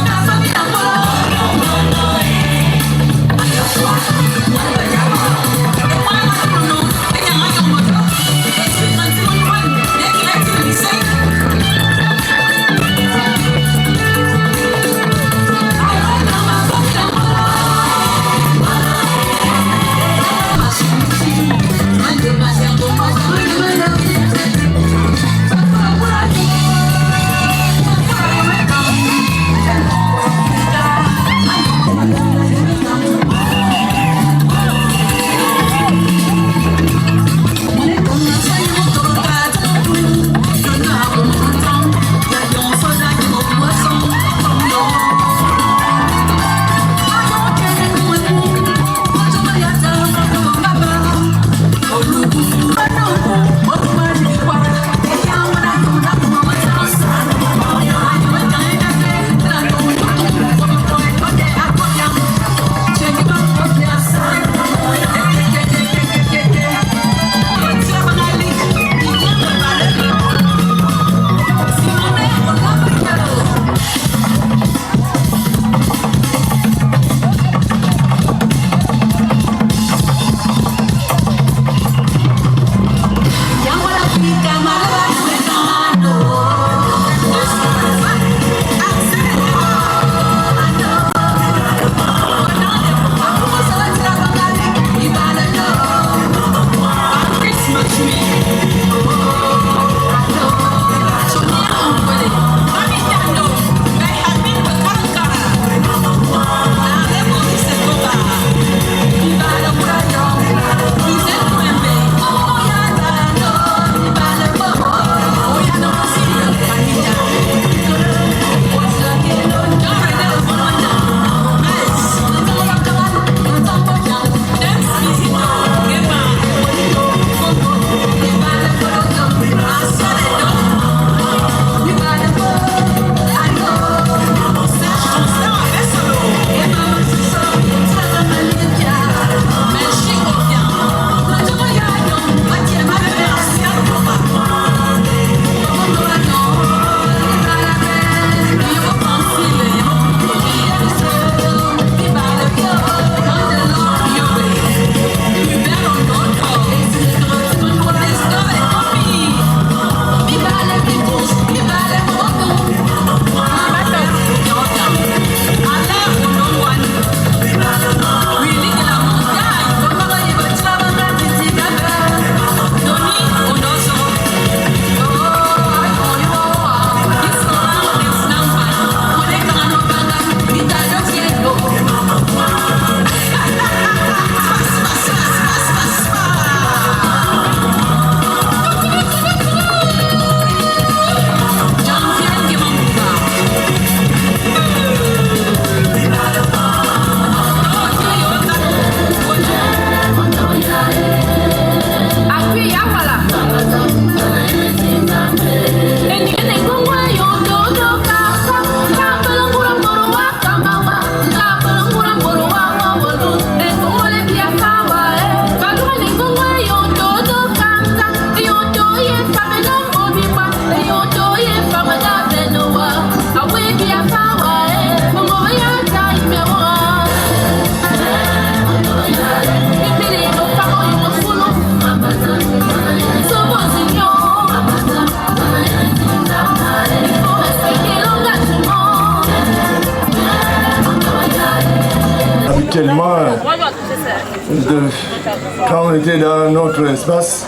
quand on était dans notre espace,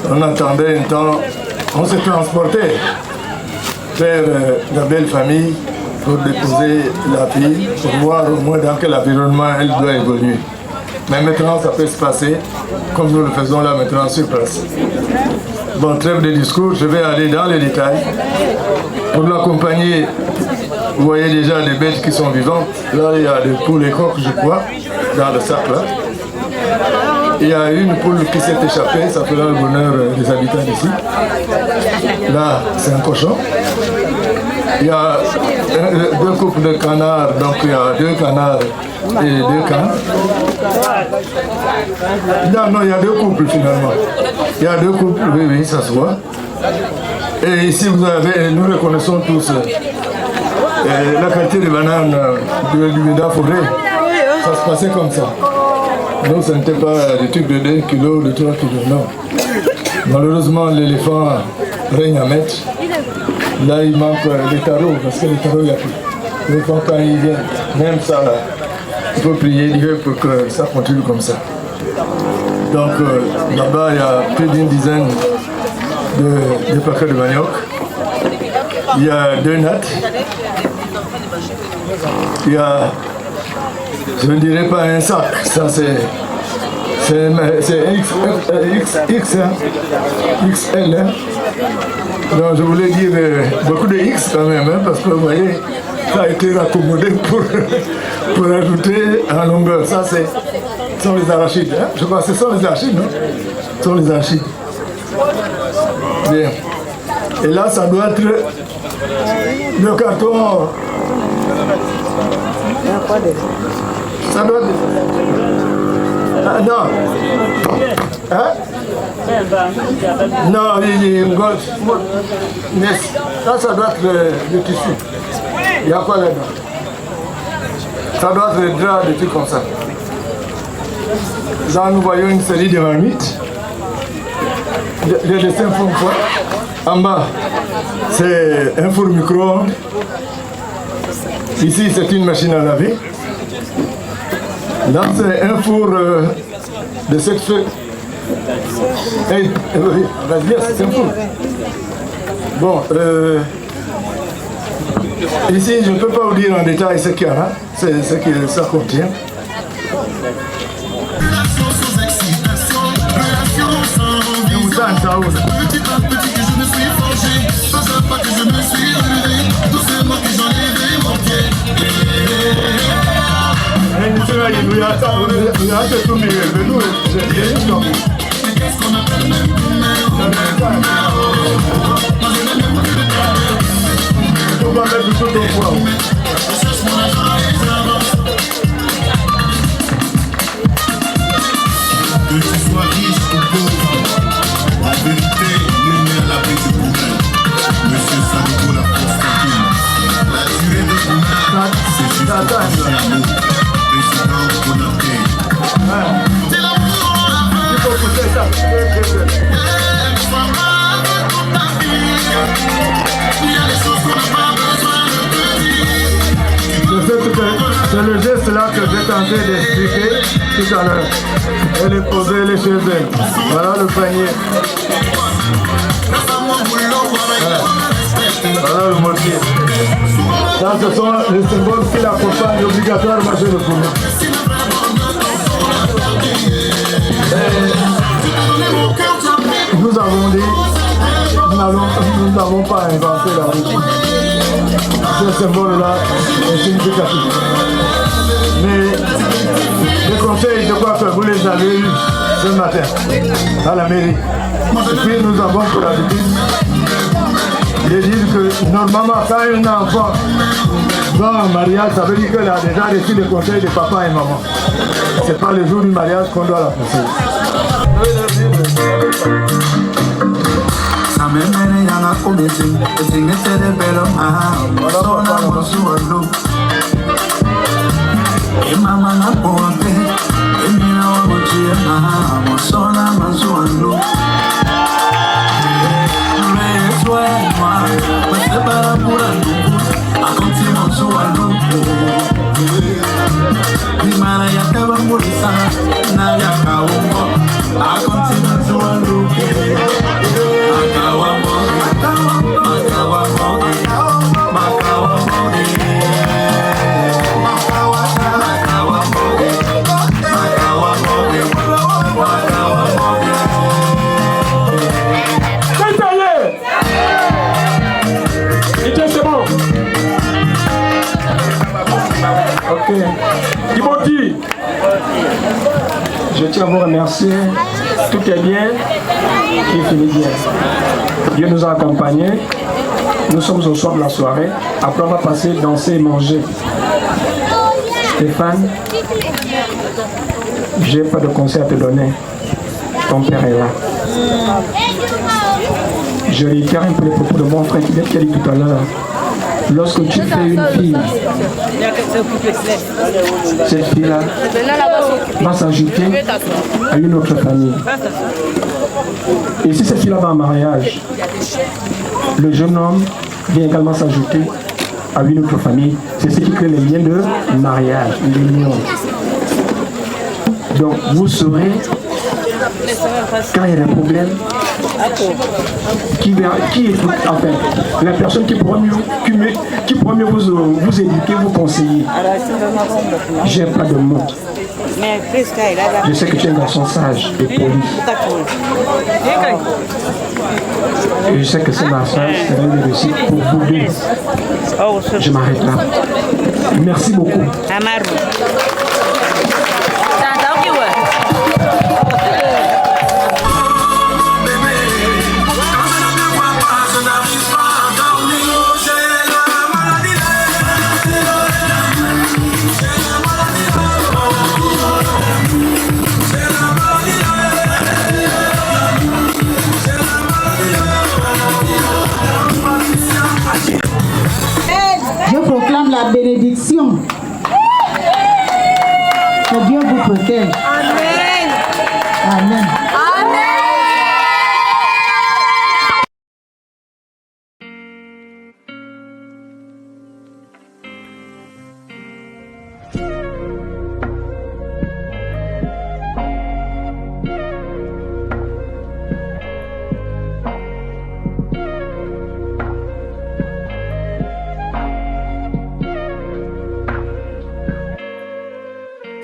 on attendait un temps, on se transportait vers la belle famille pour déposer la fille, pour voir au moins dans quel environnement elle doit évoluer. Mais maintenant, ça peut se passer comme nous le faisons là maintenant sur place. Bon, trêve de discours, je vais aller dans les détails. Pour l'accompagner, vous voyez déjà des bêtes qui sont vivantes. Là, il y a des poules et coqs, je crois, dans le sac là. Il y a une poule qui s'est échappée, ça fera le bonheur des habitants d'ici. Là, c'est un cochon. Il y a deux couples de canards, donc il y a 2 canards et 2 cannes. Non, il y a 2 couples finalement. Il y a 2 couples, oui, ça se voit. Et ici, vous avez, nous reconnaissons tous la qualité des bananes du Méda Forêt. Ça se passait comme ça. Donc ce n'était pas des trucs de 2 kilos, de 3 kilos, non. Malheureusement, l'éléphant règne à mettre. Là, il manque les tarots, parce que les tarots, il n'y a plus. L'éléphant, quand il vient, même ça, là, il faut prier Dieu pour que ça continue comme ça. Donc là-bas, il y a plus d'une dizaine de paquets de manioc. Il y a 2 nattes. Il y a, je ne dirais pas un sac, ça c'est XL. Hein. Donc je voulais dire beaucoup de X quand même, hein, parce que vous voyez, ça a été raccommodé pour ajouter en longueur. Ça ce sont les arachides. Hein. Je crois que ce sont les arachides, non? Ce sont les arachides. Bien. Et là, ça doit être le carton. Ça doit être... Ah, non. Hein? Non, mais ça doit être le tissu. Il y a quoi là-dedans? Ça doit être le drap, des trucs comme ça. Là, nous voyons une série de marmites. Les dessins font quoi? En bas, c'est un four micro-ondes. Ici, c'est une machine à laver. Là, c'est un four de 7 feux. Hey, vas-y, c'est un four. Bon, ici, je ne peux pas vous dire en détail ce qu'il y a là, c'est ce que ça contient. Petit à petit que je me suis forgé, pas à pas que je me suis relevé, doucement que j'en ai levé mon pied. Qu'est-ce qu'on appelle même que tu sois riche ou pauvre, la vérité, nul n'est à l'abri de vous-même. Monsieur Sango, la Constantine, la durée des gourmands, c'est juste un amour. Président Konaté. C'est l'amour à la fin. Il faut écouter ça. Il y a des choses qu'on n'a pas besoin de te dire. C'est le geste là que j'ai tenté d'expliquer tout à l'heure. Elle est posée, elle est chez elle. Voilà le panier. Voilà le mortier. Ça, ce sont les symboles qui l'accompagnent obligatoirement chez le premier. Nous avons dit, nous n'avons pas inventé la routine. Ce symbole-là est significatif. Mais les conseils, je crois que vous les avez eus ce matin à la mairie. Et puis nous avons pour l'habitude de dire que normalement quand un enfant va en mariage, ça veut dire qu'elle a déjà reçu les conseils de papa et maman. C'est pas le jour du mariage qu'on doit la pousser. Amemene yana komezi, ezingesele belo sona masualo. Emama na poape, emina wa mochie sona masualo. Resuelma, pues te para pura luz, a continuo sualo. Prima Djibouti, je tiens à vous remercier. Tout est bien, qui finit bien. Dieu nous a accompagnés. Nous sommes au soir de la soirée. Après, on va passer danser et manger. Stéphane, j'ai pas de conseil à te donner. Ton père est là. Je réitère un peu les propos de mon frère qui a dit tout à l'heure. Lorsque tu fais une fille, cette fille-là va s'ajouter à une autre famille. Et si cette fille-là va en mariage, le jeune homme vient également s'ajouter à une autre famille. C'est ce qui crée les liens de mariage, l'union. Donc vous saurez quand il y a des problèmes, qui est enfin la personne qui pourra mieux vous éduquer, vous conseiller. J'ai pas de mots. Je sais que tu es un garçon sage et poli. Et je sais que ce massage sera une réussite pour vous deux. Je m'arrête là. Merci beaucoup. Je proclame la bénédiction. Que Dieu vous protège. Amen. Amen.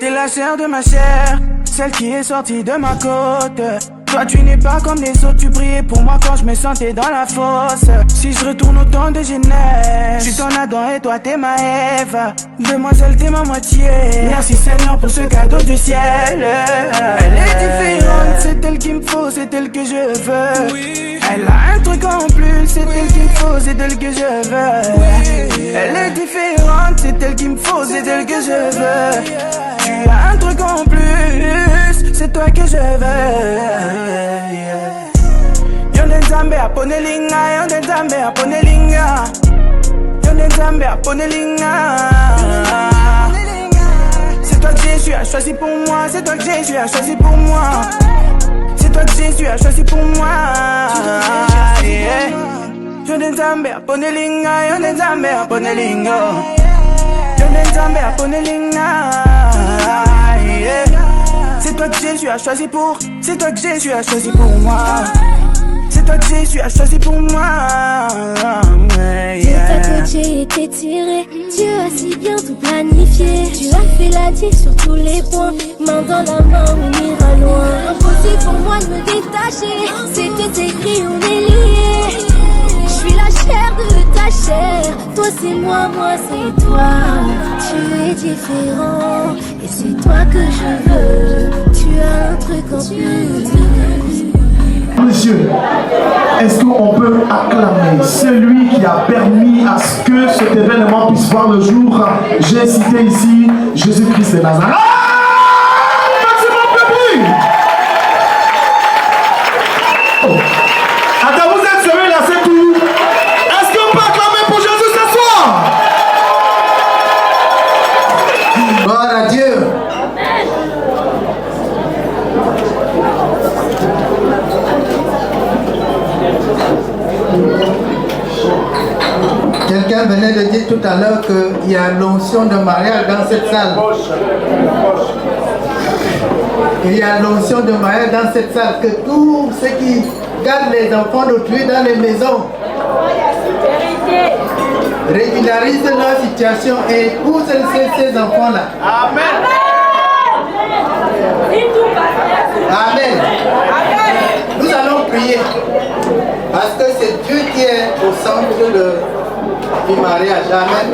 T'es la chair de ma chair, celle qui est sortie de ma côte. Toi tu n'es pas comme les autres, tu priais pour moi quand je me sentais dans la fosse. Si je retourne au temps de Genève, je suis ton Adam et toi t'es ma Ève. Demoiselle t'es ma moitié, merci Seigneur pour ce cadeau du ciel. Elle est différente, c'est elle qu'il me faut, c'est elle que je veux. Elle a un truc en plus, c'est elle qu'il me faut, c'est elle que je veux. Elle est différente, c'est elle qu'il me faut, c'est elle que je veux. Tu as un truc en plus, c'est toi que je veux. Yonde Nzambe aponelinga, yonde Nzambe aponelinga, yonde Nzambe aponelinga. C'est toi que Jésus a choisi pour moi, c'est toi que Jésus a choisi pour moi. C'est toi que Jésus a choisi pour moi. Yonde Nzambe aponelinga, yonde Nzambe aponelinga, yonde Nzambe aponelinga. C'est toi que Jésus a choisi pour, c'est toi que Jésus a choisi pour moi. C'est toi que Jésus a choisi pour moi. De ta tête j'ai été tiré, Dieu a si bien tout planifié. Tu as fait la diff sur tous les points, main dans la main on ira loin. Impossible pour moi de me détacher, c'était écrit on est liés. Je suis la chair de ta chair, toi c'est moi c'est toi. Tu es différent et c'est toi que je veux. Tu as un truc en plus. Monsieur, est-ce qu'on peut acclamer celui qui a permis à ce que cet événement puisse voir le jour? J'ai cité ici Jésus-Christ de Nazareth. Attends, vous êtes serrés là, c'est tout. Est-ce qu'on peut acclamer pour Jésus ce soir? Gloire à Dieu. Quelqu'un venait de dire tout tout à l'heure qu'il y a l'onction de mariage dans cette salle. Il y a l'onction de mariage dans cette salle. Que tous ceux qui gardent les enfants d'autrui dans les maisons régularisent leur situation et épousent ces enfants-là. Amen. Amen. Nous allons prier parce que c'est Dieu qui est au centre du mariage. Amen.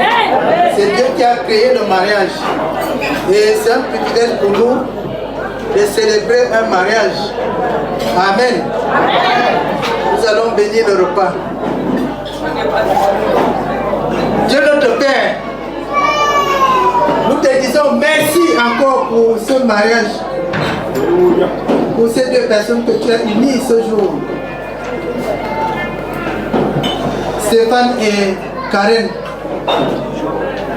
C'est Dieu qui a créé le mariage. Et c'est un privilège pour nous de célébrer un mariage. Amen. Nous allons bénir le repas. Dieu notre Père, nous te disons merci encore pour ce mariage, pour ces deux personnes que tu as unies ce jour, Stéphane et Karen.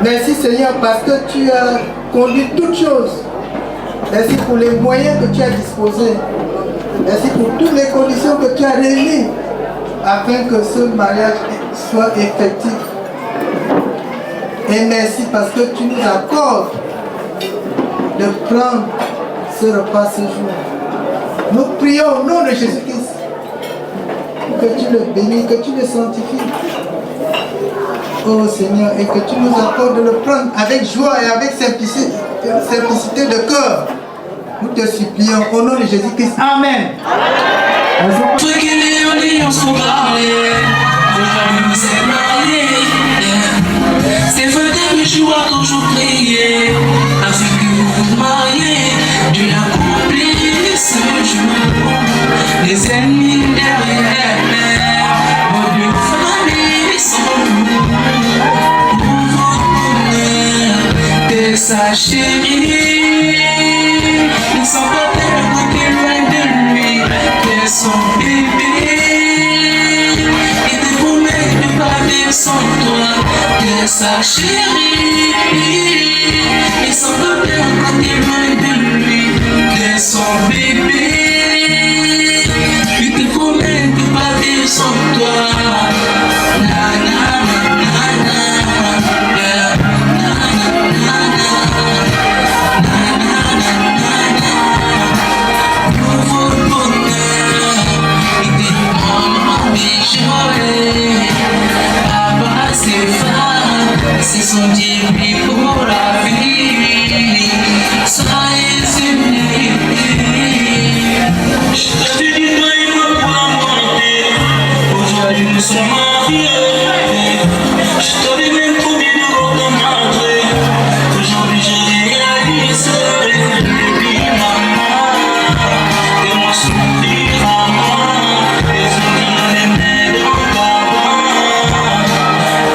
Merci Seigneur parce que tu as conduit toutes choses. Merci pour les moyens que tu as disposés. Merci pour toutes les conditions que tu as réunies afin que ce mariage soit effectif. Et merci parce que tu nous accordes de prendre ce repas ce jour. Nous prions au nom de Jésus-Christ que tu le bénis, que tu le sanctifies. Oh Seigneur, et que tu nous accordes de le prendre avec joie et avec simplicité de cœur. Nous te supplions au nom de Jésus-Christ. Amen. Toi qui es en alliance pour parler, aujourd'hui nous sommes mariés. C'est vrai que je dois toujours prier, afin que vous vous mariez. Dieu l'accomplit ce jour, les ennemis derrière. Vos deux familles sont nous, pour votre bonheur, t'es sa chérie. Ils sont pas tellement loin de lui, t'es son bébé. Il te promet de pas vivre sans toi, t'es sa chérie. Ils sont pas tellement loin de lui, t'es son bébé. Il te promet de pas vivre sans toi. Na na na na na, yeah. Na na na na, na na na na. C'est son début pour la vie. Ça est fini. Je te dis pas il faut pas monter. Aujourd'hui nous sommes mariés. Je te dis même combien de jours de mariés. Aujourd'hui je réalise le bébé maman. Et moi sourire à moi. Et sourire les mains dans ta main.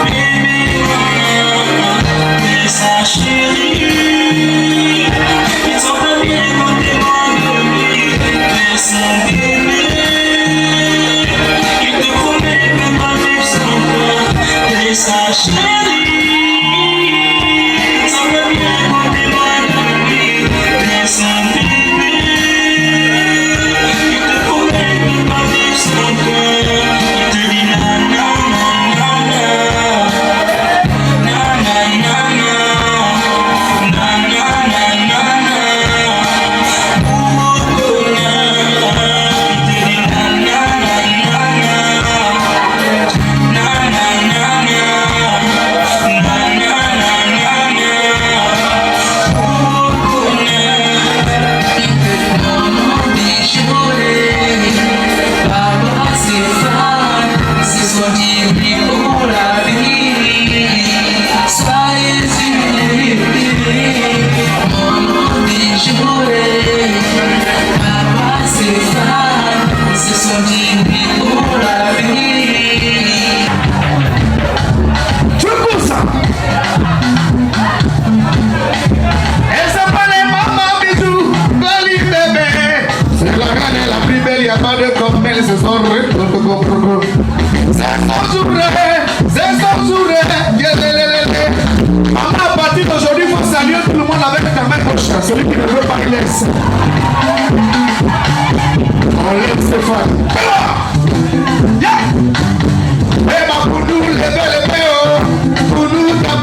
Bébé maman, sa chérie. Ils sont pas bien côté de lui. Mais son bébé. Il te promet de pas vivre sans toi. Mais sa chérie. Ils sont pas bien côté de lui. Mais son bébé. Il te promet de pas vivre sans toi. Il te dit na na na na na. Na na na na. Na na na na na. Oh bonheur. Il te dit na na na na na. Na na na na. Na na na na na. Oh bonheur. Il te dit maman déjeuner. Papa Stéphane, c'est son début pour la vie. Soyez unis. Maman déjeuner. Papa Stéphane, c'est son début pour la vie. Tu cours ça. Elle s'appelle Maman Bisou, Bali bébé. C'est la reine la plus belle, y'a pas de comme elle, c'est son retour. C'est son sourire, Maman, à partir d'aujourd'hui, il faut saluer tout le monde avec ta main gauche. Celui qui ne veut pas laisse. On laisse Stéphane. Yeah! Eh ben pour nous, les belles mains, pour nous, ta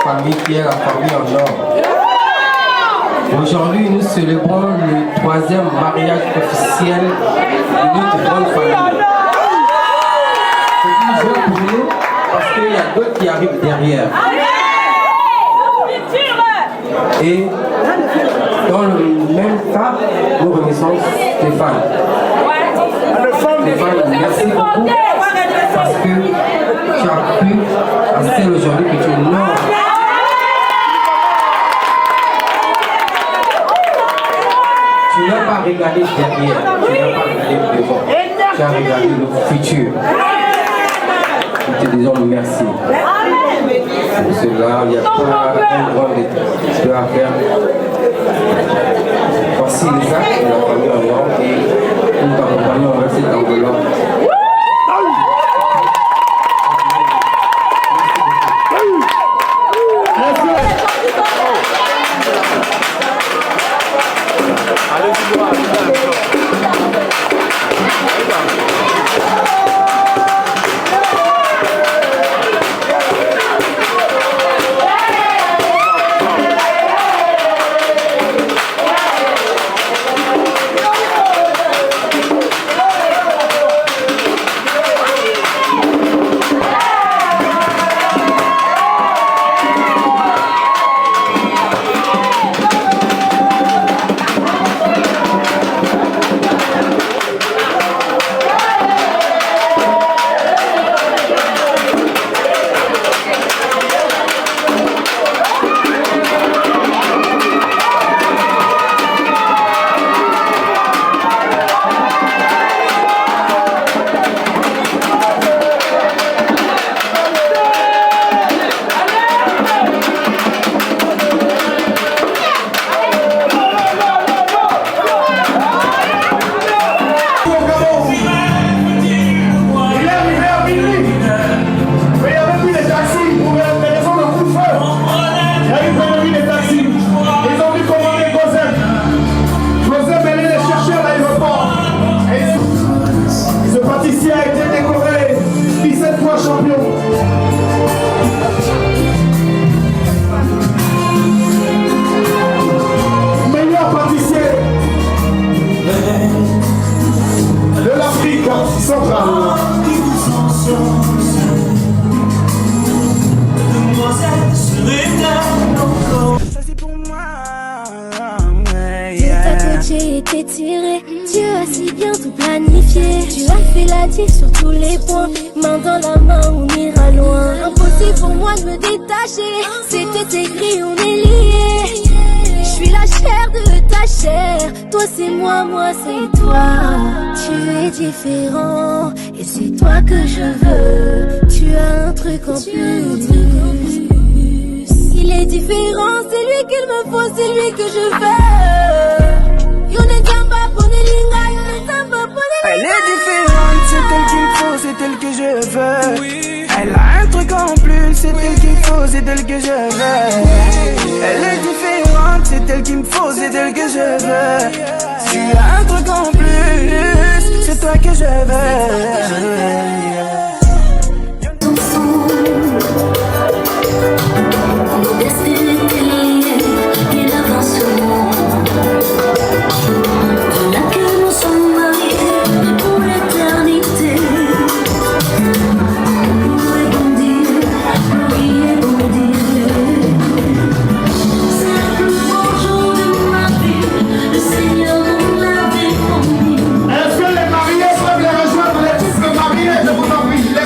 famille qui est la famille en or. Aujourd'hui, nous célébrons le 3e mariage officiel de notre grande famille. C'est une joie pour nous parce qu'il y a d'autres qui arrivent derrière. Et dans le même cas, nous remercions Stéphane. Stéphane, merci beaucoup parce que tu as pu assister aujourd'hui que tu es mort. Tu n'as pas regardé derrière, tu n'as pas regardé devant, tu as regardé le futur. Nous te disons merci. Pour cela, il n'y a pas un grand détail à faire. Voici les actes de la famille en or et nous t'accompagnons vers cette enveloppe. J'ai été tiré, Dieu a si bien tout planifié. Tu as fait la diff sur tous les points, main dans la main, on ira loin. Impossible pour moi de me détacher, c'était écrit, on est liés. Je suis la chair de ta chair, toi c'est moi, moi c'est toi. Tu es différent, et c'est toi que je veux. Tu as un truc en plus. Il est différent, c'est lui qu'il me faut, c'est lui que je veux. Elle est différente, c'est elle qu'il faut, c'est elle que je veux. Elle a un truc en plus, c'est elle qu'il faut, c'est elle que je veux. Elle est différente, c'est elle qu'il me faut, c'est elle que je veux. Tu as un truc en plus, c'est toi que je veux. Est-ce que les mariés peuvent les rejoindre, les couples mariés, je vous en prie.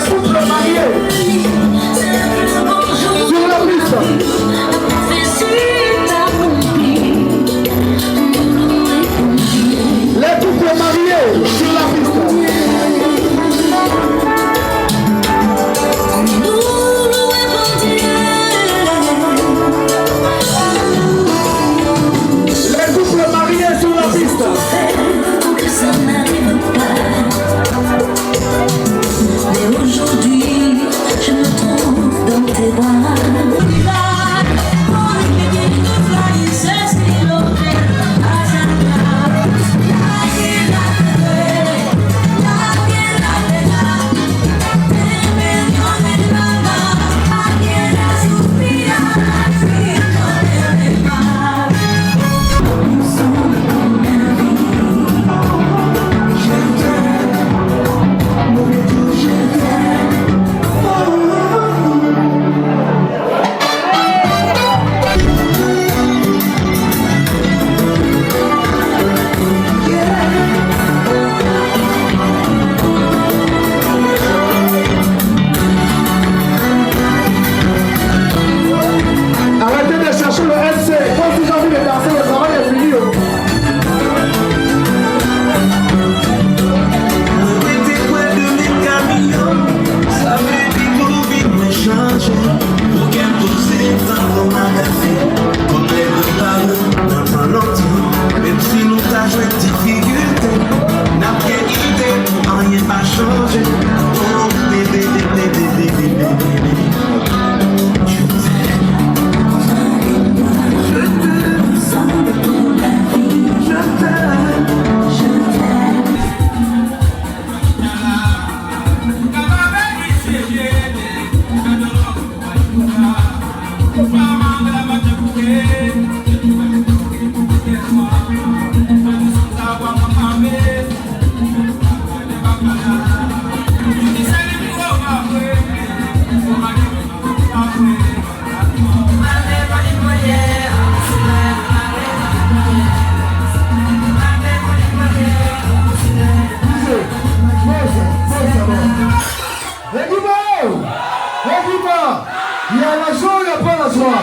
a pas la joie.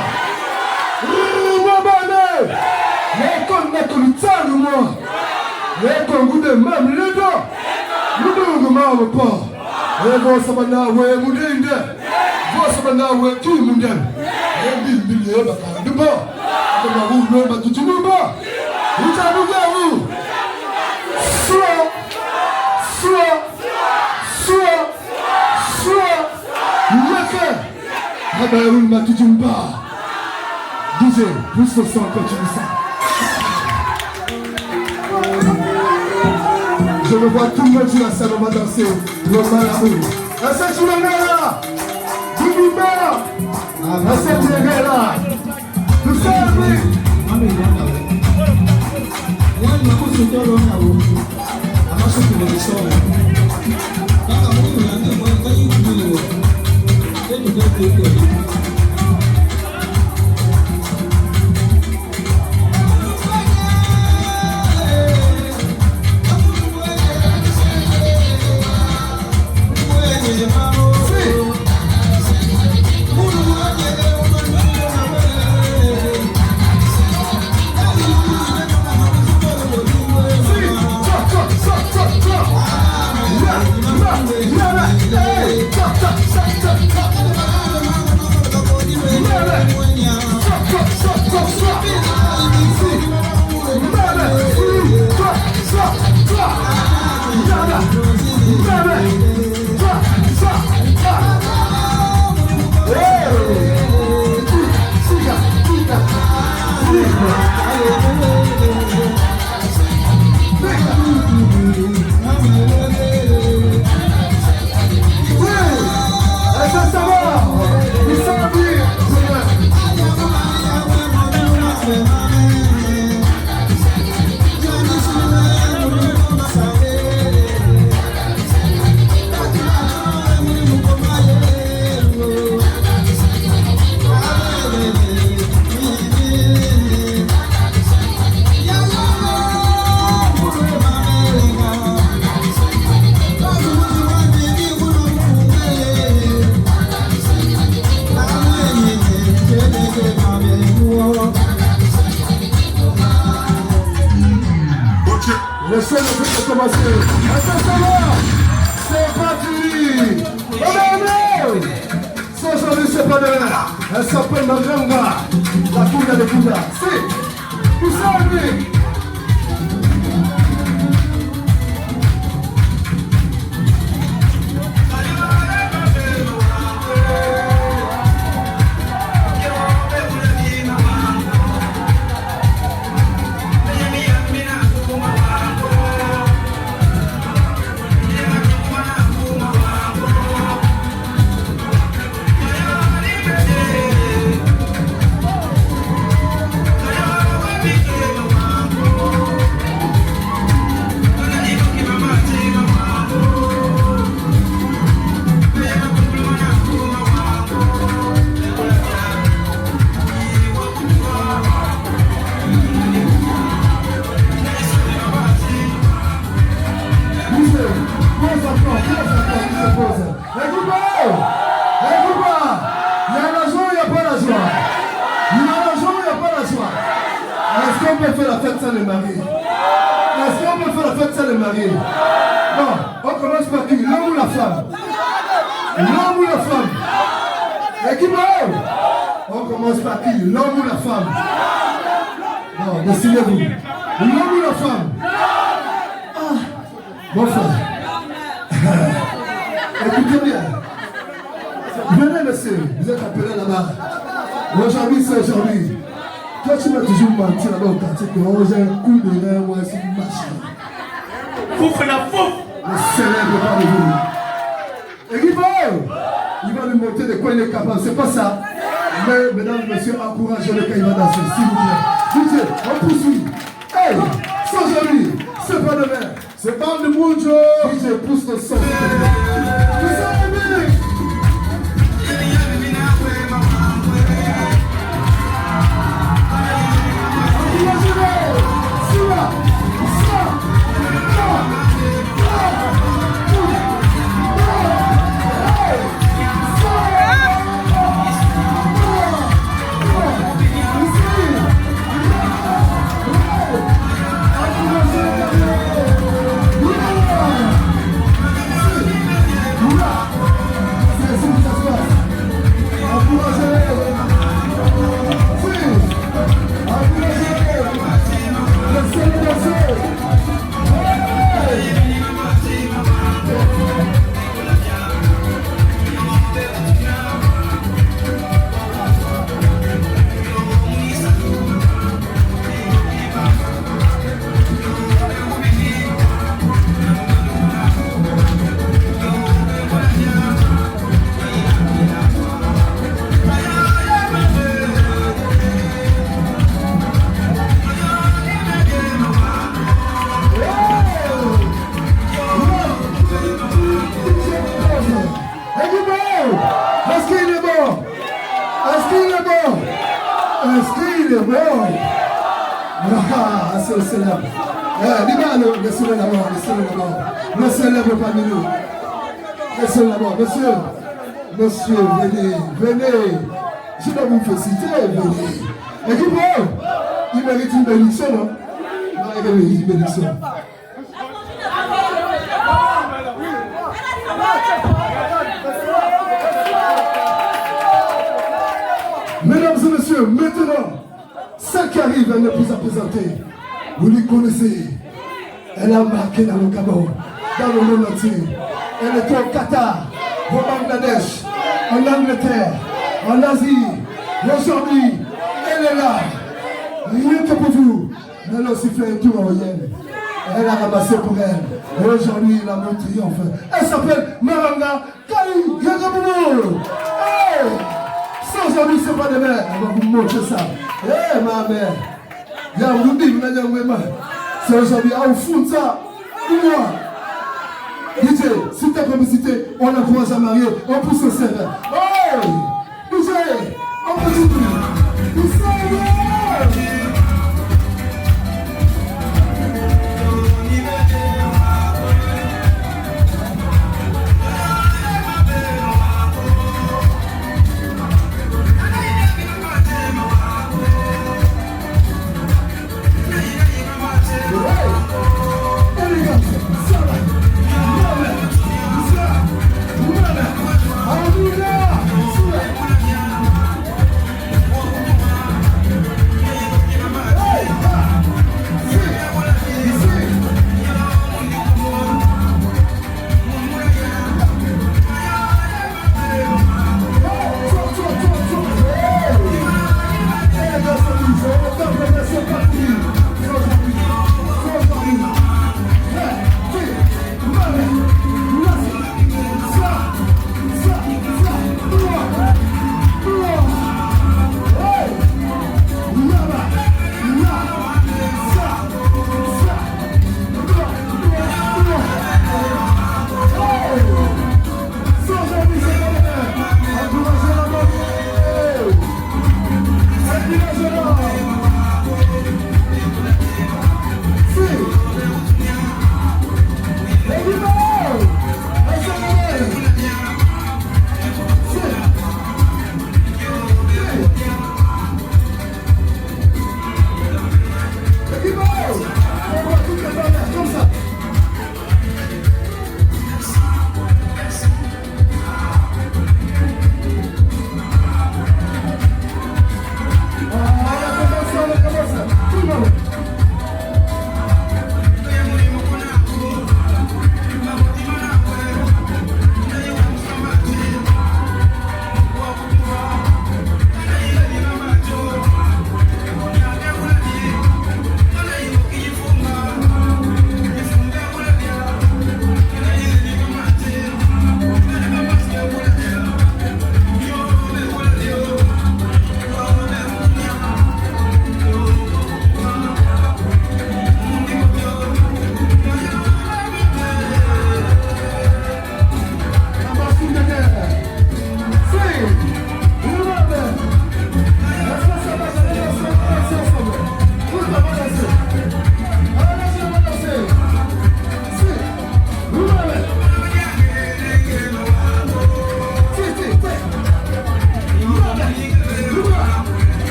Mobane. Mais comme n'a que le temps de moi. Mais comme vous de même les deux. Nous devons m'en pas. Et vous savez là où est mon inde. Vous savez là où est tout le monde. Et il y a pas de bon. Comme vous ne pas tout le monde. Vous avez vous. Soit. Cameroun m'a tout une part. DJ, pousse le son quand tu dis ça. Je me vois tout le monde sur la scène, on va danser. Le marabout. Est-ce que tu le mets là? Boubouma. Est-ce que tu le mets là? Nous sommes. Elle s'appelle Maganga, la Kouda de Kouda. C'est tout ça, lui. Aujourd'hui, c'est aujourd'hui. Toi, tu m'as toujours menti là-bas au quartier que j'ai un coup de rein, ouais, c'est une machine. Fouf la fouf! Le célèbre pas de vous. Et il va lui montrer de quoi il est capable, c'est pas ça. Mais, mesdames et messieurs, encouragez-le quand il va danser, s'il vous plaît. DJ, on poursuit. Hey, c'est aujourd'hui, c'est pas demain. C'est pas de Mojo. DJ, pousse le son. il est bon? Est-ce qu'il est bon? Ah, c'est le célèbre. Dis-moi, laissez-le d'abord, laissez-le d'abord. Laissez-le parmi nous. Laissez-le d'abord, monsieur. Monsieur, venez, venez. Je dois vous féliciter, venez. Et qui bon? Il mérite une bénédiction, non? Non, il mérite une bénédiction. Mesdames et messieurs, maintenant, celle qui arrive, elle n'est plus à présenter. Vous les connaissez. Elle a marqué dans le Gabon, dans le monde entier. Elle était au Qatar, au Bangladesh, en Angleterre, en Asie. Aujourd'hui, elle est là. Rien que pour vous. Elle a aussi fait un tour en Yémen. Elle a ramassé pour elle. Et aujourd'hui, il a mon triomphe. Elle s'appelle Maranga Kali Yagaboulou. Hey! Ça aujourd'hui, c'est pas demain. On va vous montrer ça. Hey, ma mère. C'est aujourd'hui à fond ça. Dis-moi. DJ, si t'as publicité, on encourage à marier, on pousse au serveur. Hey! DJ, on peut tout dire.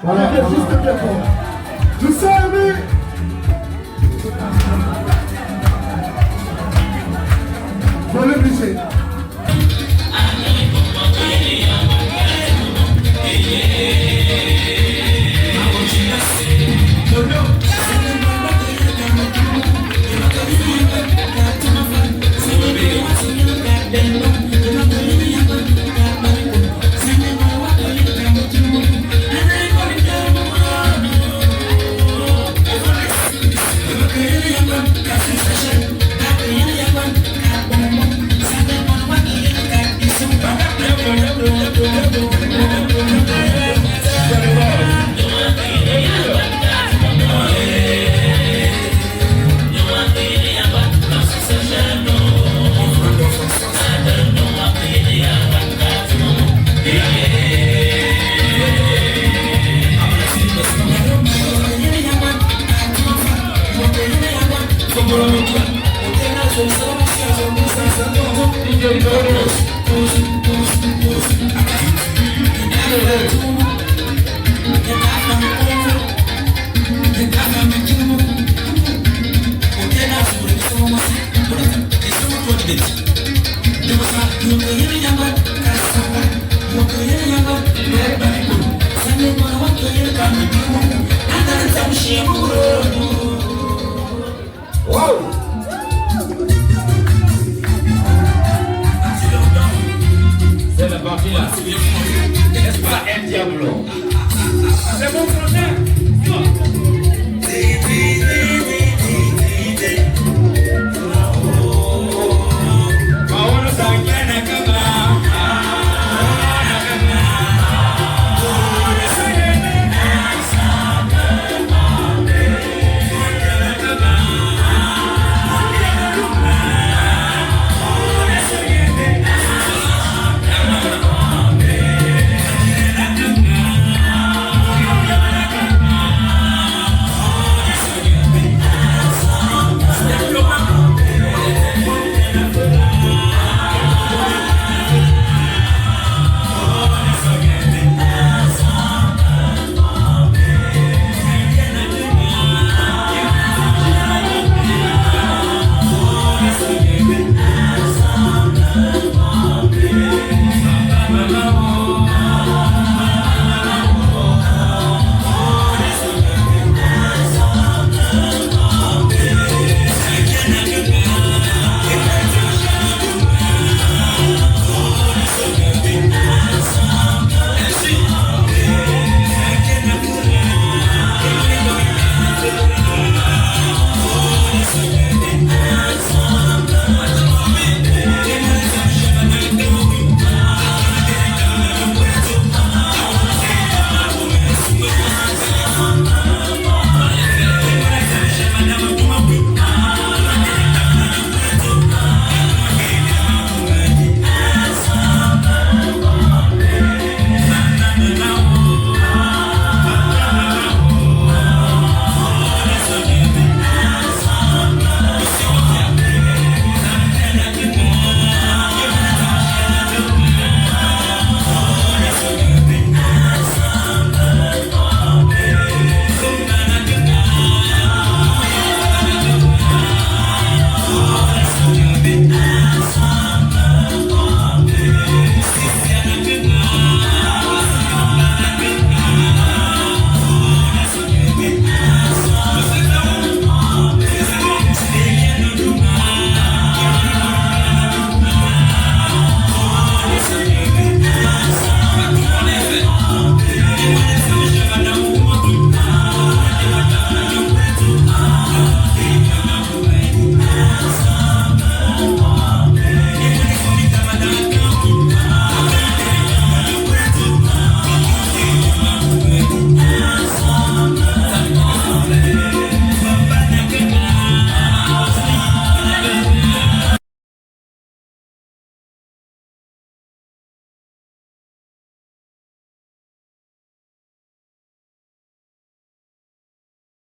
Voilà, juste un peu fort. Je sais, mais... Faut le briser. C'est la partie là. N'est-ce pas un diablo? C'est bon.